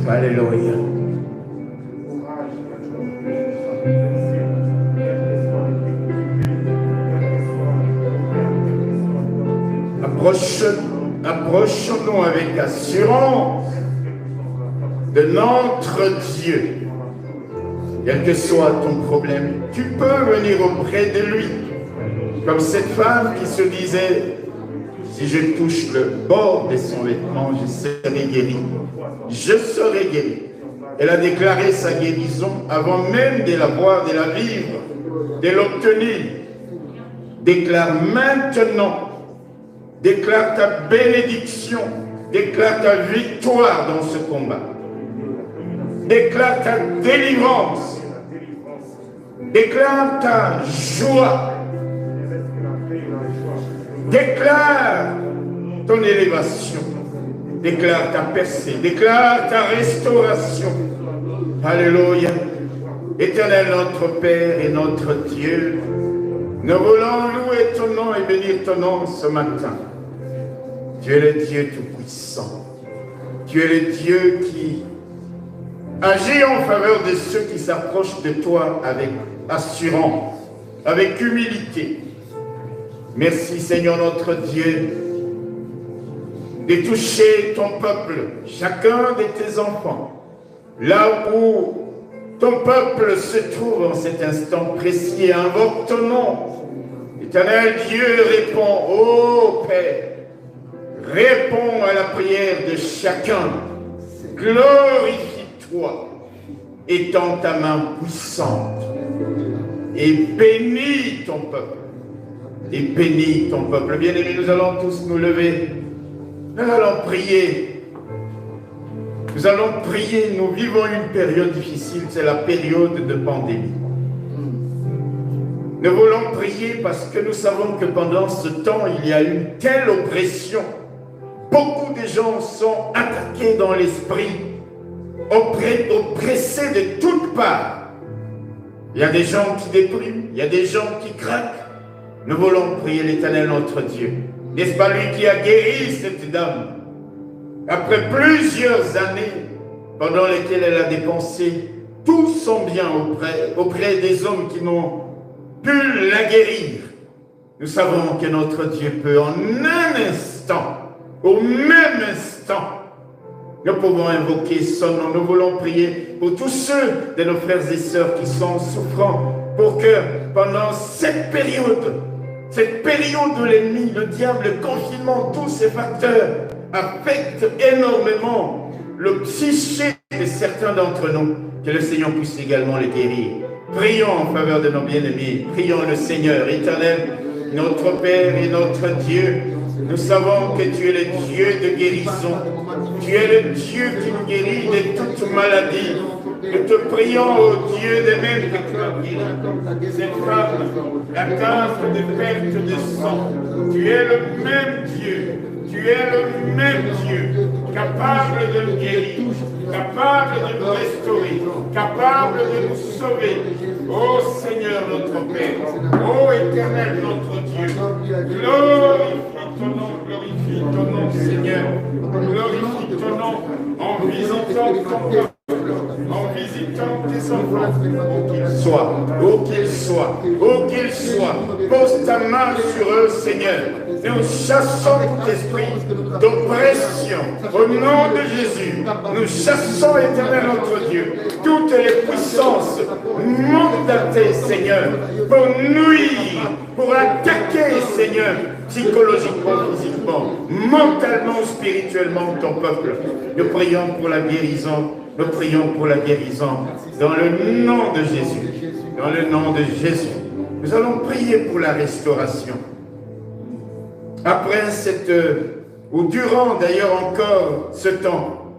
Alléluia. Approchons-nous avec assurance de notre Dieu. Quel que soit ton problème, tu peux venir auprès de lui. Comme cette femme qui se disait, si je touche le bord de son vêtement, je serai guéri. Je serai guéri. Elle a déclaré sa guérison avant même de la voir, de la vivre, de l'obtenir. Déclare maintenant. Déclare ta bénédiction. Déclare ta victoire dans ce combat. Déclare ta délivrance. Déclare ta joie. Déclare ton élévation. Déclare ta percée. Déclare ta restauration. Alléluia. Éternel notre Père et notre Dieu, nous voulons louer ton nom et bénir ton nom ce matin. Tu es le Dieu tout-puissant. Tu es le Dieu qui agit en faveur de ceux qui s'approchent de toi avec assurance, avec humilité. Merci Seigneur notre Dieu de toucher ton peuple, chacun de tes enfants, là où ton peuple se trouve en cet instant précis et invoque ton nom. Éternel Dieu répond, ô Père, réponds à la prière de chacun, glorifie-toi, étends ta main puissante et bénis ton peuple. Et bénis ton peuple. Bien-aimés, nous allons tous nous lever. Nous allons prier. Nous allons prier. Nous vivons une période difficile. C'est la période de pandémie. Nous voulons prier parce que nous savons que pendant ce temps, il y a une telle oppression. Beaucoup de gens sont attaqués dans l'esprit, oppressés de toutes parts. Il y a des gens qui dépriment. Il y a des gens qui craquent. Nous voulons prier l'Éternel notre Dieu. N'est-ce pas lui qui a guéri cette dame après plusieurs années pendant lesquelles elle a dépensé tout son bien auprès des hommes qui n'ont pu la guérir. Nous savons que notre Dieu peut en un instant, au même instant, nous pouvons invoquer son nom. Nous voulons prier pour tous ceux de nos frères et sœurs qui sont souffrants, pour que pendant cette période où l'ennemi, le diable, le confinement, tous ces facteurs affectent énormément le psyché de certains d'entre nous, que le Seigneur puisse également les guérir. Prions en faveur de nos bien-aimés. Prions le Seigneur éternel, notre Père et notre Dieu. Nous savons que tu es le Dieu de guérison. Tu es le Dieu qui nous guérit de toute maladie. Nous te prions, ô Dieu, de même que tu as guéri cette femme atteinte de perte de sang. Tu es le même Dieu. Tu es le même Dieu, capable de nous guérir, capable de nous restaurer, capable de nous sauver. Ô Seigneur notre Père, ô Éternel notre Dieu, glorifie ton nom Seigneur, glorifie ton nom en visitant ton peuple. En visitant tes enfants, où qu'ils soient, pose ta main sur eux, Seigneur. Nous chassons tout esprit d'oppression. Au nom de Jésus, nous chassons, Éternel notre Dieu, toutes les puissances mandatées, Seigneur, pour nuire, pour attaquer, Seigneur, psychologiquement, physiquement, mentalement, spirituellement, ton peuple. Nous prions pour la guérison. Nous prions pour la guérison dans le nom de Jésus. Dans le nom de Jésus. Nous allons prier pour la restauration. Après ou durant d'ailleurs encore ce temps,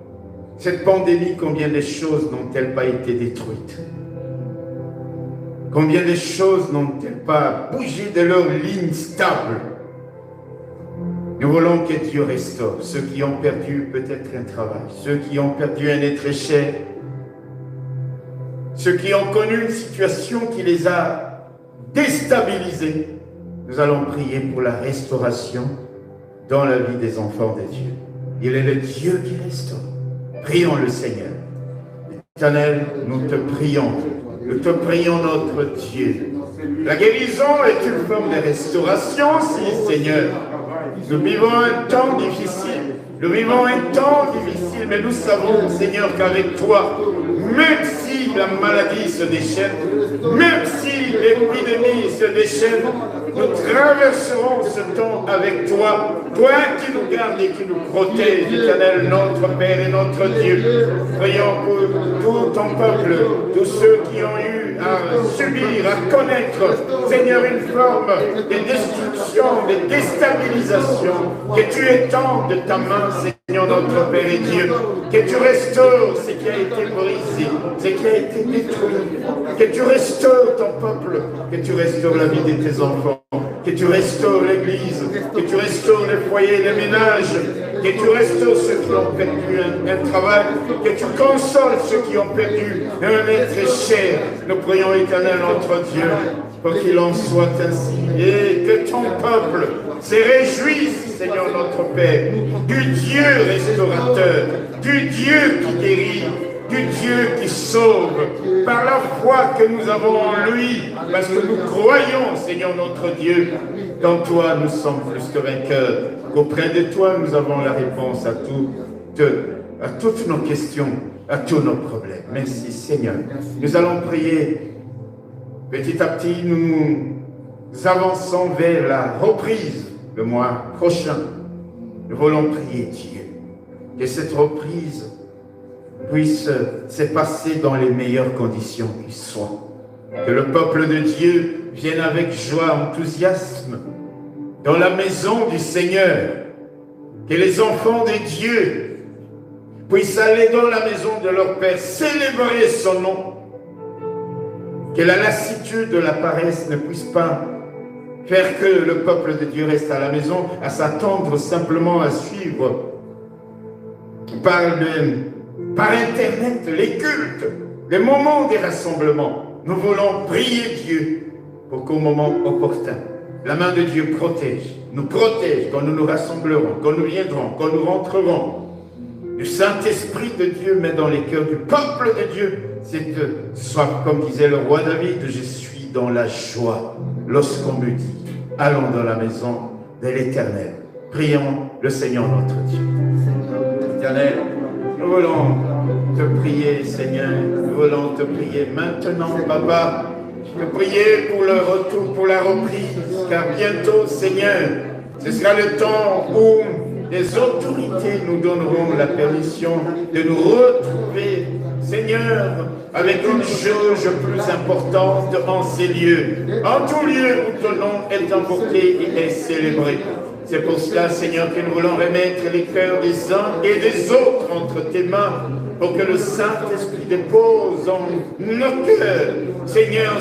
cette pandémie, combien de choses n'ont-elles pas été détruites? Combien de choses n'ont-elles pas bougé de leur ligne stable? Nous voulons que Dieu restaure ceux qui ont perdu peut-être un travail, ceux qui ont perdu un être cher, ceux qui ont connu une situation qui les a déstabilisés. Nous allons prier pour la restauration dans la vie des enfants de Dieu. Il est le Dieu qui restaure. Prions le Seigneur. Éternel, nous te prions notre Dieu. La guérison est une forme de restauration, si Seigneur. Nous vivons un temps difficile, mais nous savons, Seigneur, qu'avec toi, même si la maladie se déchaîne, même si l'épidémie se déchaîne, nous traverserons ce temps avec toi, toi qui nous gardes et qui nous protège, Éternel, notre Père et notre Dieu. Prions pour tout ton peuple, tous ceux qui ont eu à subir, à connaître, Seigneur, une forme de destruction, de déstabilisation, que tu étendes de ta main, Seigneur, notre Père et Dieu, que tu restaures ce qui a été brisé, ce qui a été détruit, que tu restaures ton peuple, que tu restaures la vie de tes enfants, que tu restaures l'Église, que tu restaures les foyers, les ménages, que tu restaures ceux qui ont perdu un travail, que tu consoles ceux qui ont perdu un être cher. Nous prions, Éternel, notre Dieu, pour qu'il en soit ainsi, et que ton peuple se réjouisse, Seigneur notre Père, du Dieu restaurateur, du Dieu qui guérit, du Dieu qui sauve, par la foi que nous avons en lui, parce que nous croyons, Seigneur notre Dieu, qu'en toi nous sommes plus que vainqueurs, qu'auprès de toi nous avons la réponse à toutes nos questions, à tous nos problèmes. Merci Seigneur. Nous allons prier. Petit à petit, nous avançons vers la reprise le mois prochain. Nous voulons prier Dieu, que cette reprise puisse se passer dans les meilleures conditions qui soient. Que le peuple de Dieu vienne avec joie, enthousiasme dans la maison du Seigneur. Que les enfants de Dieu puissent aller dans la maison de leur Père, célébrer son nom. Que la lassitude de la paresse ne puisse pas faire que le peuple de Dieu reste à la maison, à s'attendre simplement à suivre par Internet les cultes, les moments des rassemblements. Nous voulons prier Dieu pour qu'au moment opportun, la main de Dieu nous protège quand nous nous rassemblerons, quand nous viendrons, quand nous rentrerons. Le Saint-Esprit de Dieu met dans les cœurs du peuple de Dieu cette soif, comme disait le roi David, je suis dans la joie lorsqu'on me dit, allons dans la maison de l'Éternel. Prions le Seigneur notre Dieu. Éternel, nous voulons te prier, Seigneur, nous voulons te prier maintenant, Papa, te prier pour le retour, pour la reprise, car bientôt, Seigneur, ce sera le temps où les autorités nous donneront la permission de nous retrouver, Seigneur, avec une jauge plus importante en ces lieux, en tout lieu où ton nom est invoqué et est célébré. C'est pour cela, Seigneur, que nous voulons remettre les cœurs des uns et des autres entre tes mains, pour que le Saint-Esprit dépose en nos cœurs, Seigneur,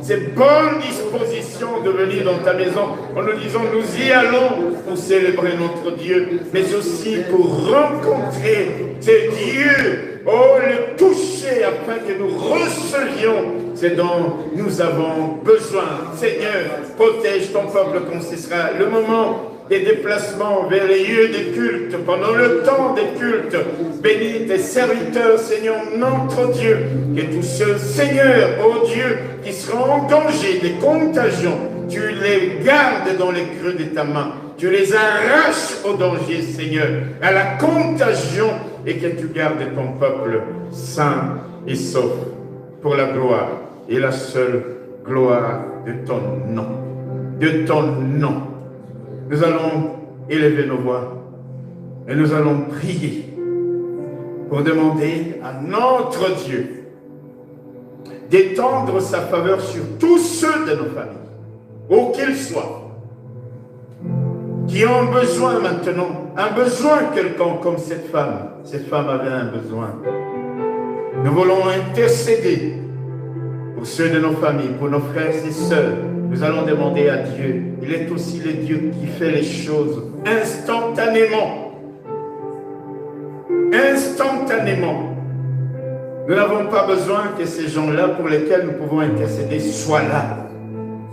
cette bonne disposition de venir dans ta maison, en nous disant, nous y allons pour célébrer notre Dieu, mais aussi pour rencontrer ce Dieu, oh, le toucher, afin que nous recevions ce dont nous avons besoin. Seigneur, protège ton peuple quand ce sera le moment des déplacements vers les lieux de culte, pendant le temps des cultes. Bénis tes serviteurs, Seigneur, notre Dieu, que tous ceux, Seigneur, oh Dieu, qui seront en danger des contagions, tu les gardes dans les creux de ta main. Tu les arraches au danger, Seigneur, à la contagion, et que tu gardes ton peuple saint et sauf pour la gloire et la seule gloire de ton nom. De ton nom. Nous allons élever nos voix et nous allons prier pour demander à notre Dieu d'étendre sa faveur sur tous ceux de nos familles, où qu'ils soient, qui ont besoin maintenant, un besoin quelconque comme cette femme. Cette femme avait un besoin. Nous voulons intercéder pour ceux de nos familles, pour nos frères et sœurs. Nous allons demander à Dieu. Il est aussi le Dieu qui fait les choses instantanément. Instantanément. Nous n'avons pas besoin que ces gens-là pour lesquels nous pouvons intercéder soient là.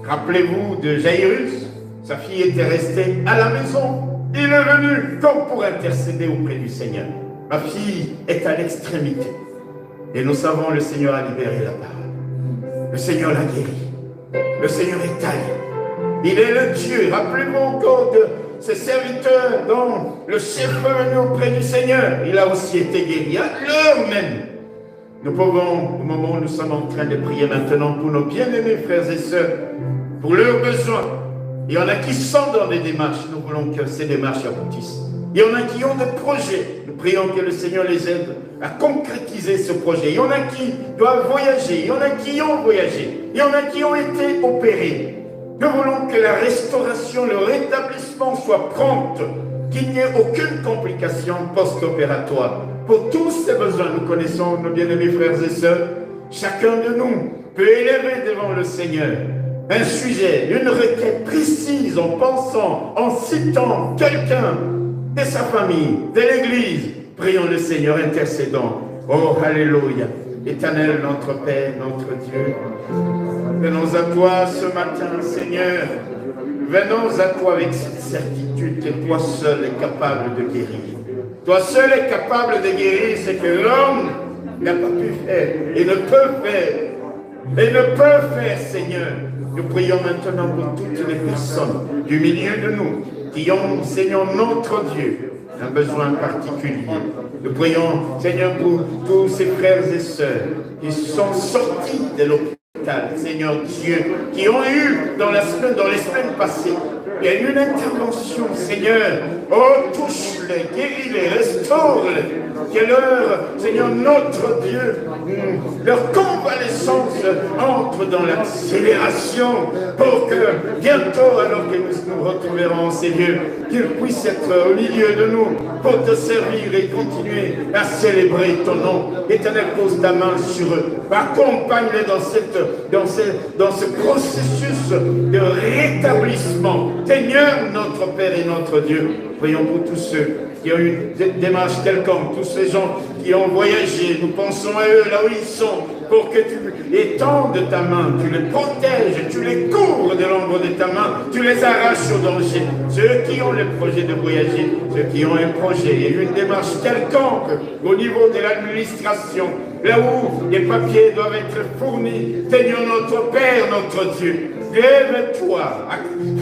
Rappelez-vous de Jairus. Sa fille était restée à la maison. Il est venu comme pour intercéder auprès du Seigneur. Ma fille est à l'extrémité. Et nous savons le Seigneur a libéré la parole. Le Seigneur l'a guéri. Le Seigneur est allé. Il est le Dieu. Rappelez-vous encore de ces serviteurs dont le chef est venu auprès du Seigneur. Il a aussi été guéri à l'heure même. Nous pouvons, au moment où nous sommes en train de prier maintenant pour nos bien-aimés frères et sœurs, pour leurs besoins. Il y en a qui sont dans des démarches. Nous voulons que ces démarches aboutissent. Il y en a qui ont des projets. Nous prions que le Seigneur les aide à concrétiser ce projet. Il y en a qui doivent voyager. Il y en a qui ont voyagé. Il y en a qui ont été opérés. Nous voulons que la restauration, le rétablissement soit prompte, qu'il n'y ait aucune complication post-opératoire. Pour tous ces besoins, nous connaissons nos bien-aimés frères et sœurs. Chacun de nous peut élever devant le Seigneur un sujet, une requête précise en pensant, en citant quelqu'un de sa famille, de l'Église. Prions le Seigneur, intercédons. Oh, alléluia. Éternel, notre Père, notre Dieu, venons à toi ce matin, Seigneur. Venons à toi avec cette certitude que toi seul es capable de guérir. Toi seul es capable de guérir ce que l'homme n'a pas pu faire et ne peut faire. Et ne peut faire, Seigneur. Nous prions maintenant pour toutes les personnes du milieu de nous qui ont, Seigneur, notre Dieu, un besoin particulier. Nous prions, Seigneur, pour tous ces frères et sœurs qui sont sortis de l'hôpital, Seigneur Dieu, qui ont eu dans les semaines passées, il y a eu une intervention, Seigneur. Oh, touche-les, guéris-les, restaure-les. Que leur, Seigneur, notre Dieu, leur convalescence entre dans l'accélération pour que bientôt, alors que nous nous retrouverons, Seigneur, qu'ils puissent être au milieu de nous pour te servir et continuer à célébrer ton nom. Éternel, pose ta main sur eux. Accompagne-les dans ce processus de rétablissement. Seigneur, notre Père et notre Dieu, prions pour tous ceux qui ont eu une démarche quelconque, tous ces gens qui ont voyagé, nous pensons à eux là où ils sont, pour que tu étendes ta main, tu les protèges, tu les couvres de l'ombre de ta main, tu les arraches au danger. Ceux qui ont le projet de voyager, ceux qui ont un projet et une démarche quelconque au niveau de l'administration, là où les papiers doivent être fournis, Seigneur notre Père, notre Dieu, lève-toi,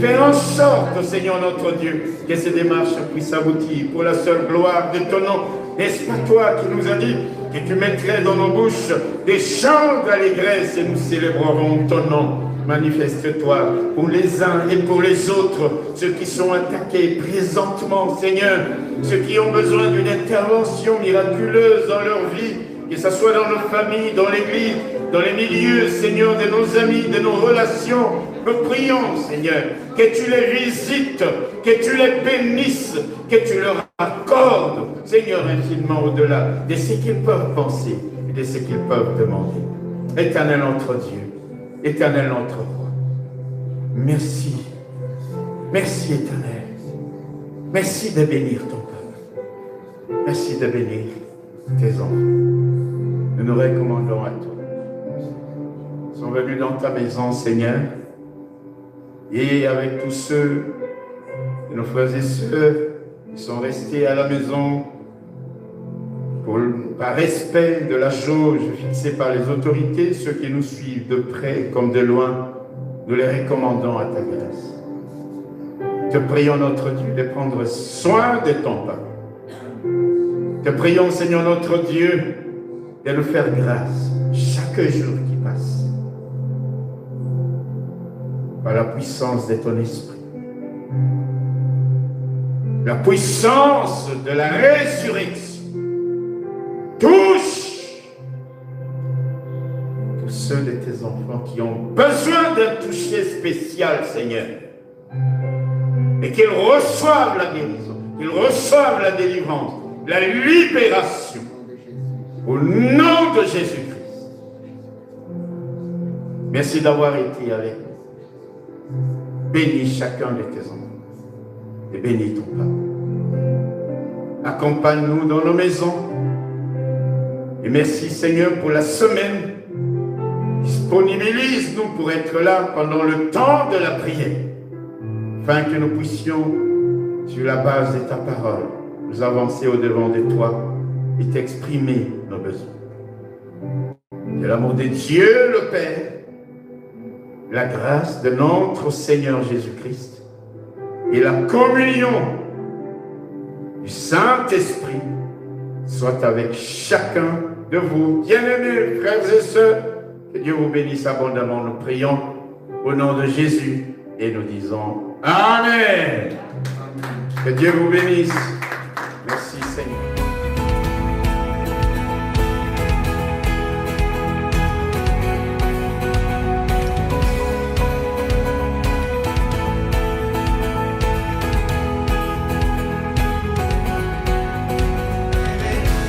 fais en sorte, Seigneur notre Dieu, que ces démarches puissent aboutir pour la seule gloire de ton nom. N'est-ce pas toi qui nous as dit que tu mettrais dans nos bouches des chants d'allégresse et nous célébrerons ton nom? Manifeste-toi pour les uns et pour les autres, ceux qui sont attaqués présentement, Seigneur, ceux qui ont besoin d'une intervention miraculeuse dans leur vie, que ce soit dans nos familles, dans l'Église, dans les milieux, Seigneur, de nos amis, de nos relations. Nous prions, Seigneur, que tu les visites, que tu les bénisses, que tu leur accordes, Seigneur, infiniment au-delà de ce qu'ils peuvent penser et de ce qu'ils peuvent demander. Éternel notre Dieu, Éternel notre Roi, merci. Merci, Éternel. Merci de bénir ton peuple. Merci de bénir tes enfants. Nous nous recommandons à toi. Nous sommes venus dans ta maison, Seigneur, et avec tous ceux de nos frères et sœurs qui sont restés à la maison par respect de la jauge fixée par les autorités, ceux qui nous suivent de près comme de loin, nous les recommandons à ta grâce. Te prions, notre Dieu, de prendre soin de ton peuple. Te prions, Seigneur, notre Dieu, de nous faire grâce chaque jour qui passe. Par la puissance de ton esprit. La puissance de la résurrection. Touche tous ceux de tes enfants qui ont besoin d'un toucher spécial, Seigneur. Et qu'ils reçoivent la guérison, qu'ils reçoivent la délivrance, la libération. Au nom de Jésus-Christ. Merci d'avoir été avec nous. Bénis chacun de tes enfants. Et bénis ton peuple. Accompagne-nous dans nos maisons. Et merci, Seigneur, pour la semaine. Disponibilise-nous pour être là pendant le temps de la prière. Afin que nous puissions, sur la base de ta parole, nous avancer au-devant de toi et t'exprimer nos besoins. Que l'amour de Dieu le Père, la grâce de notre Seigneur Jésus-Christ et la communion du Saint-Esprit soit avec chacun de vous. Bien-aimés, frères et sœurs, que Dieu vous bénisse abondamment. Nous prions au nom de Jésus et nous disons Amen. Que Dieu vous bénisse. Merci Seigneur.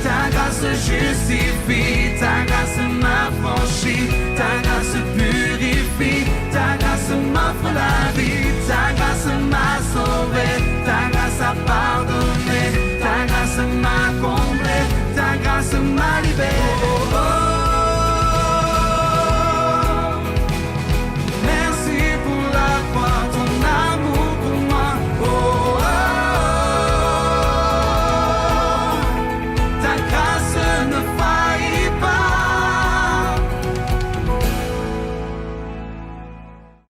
Ta grâce justifie, ta grâce m'affranchit, ta grâce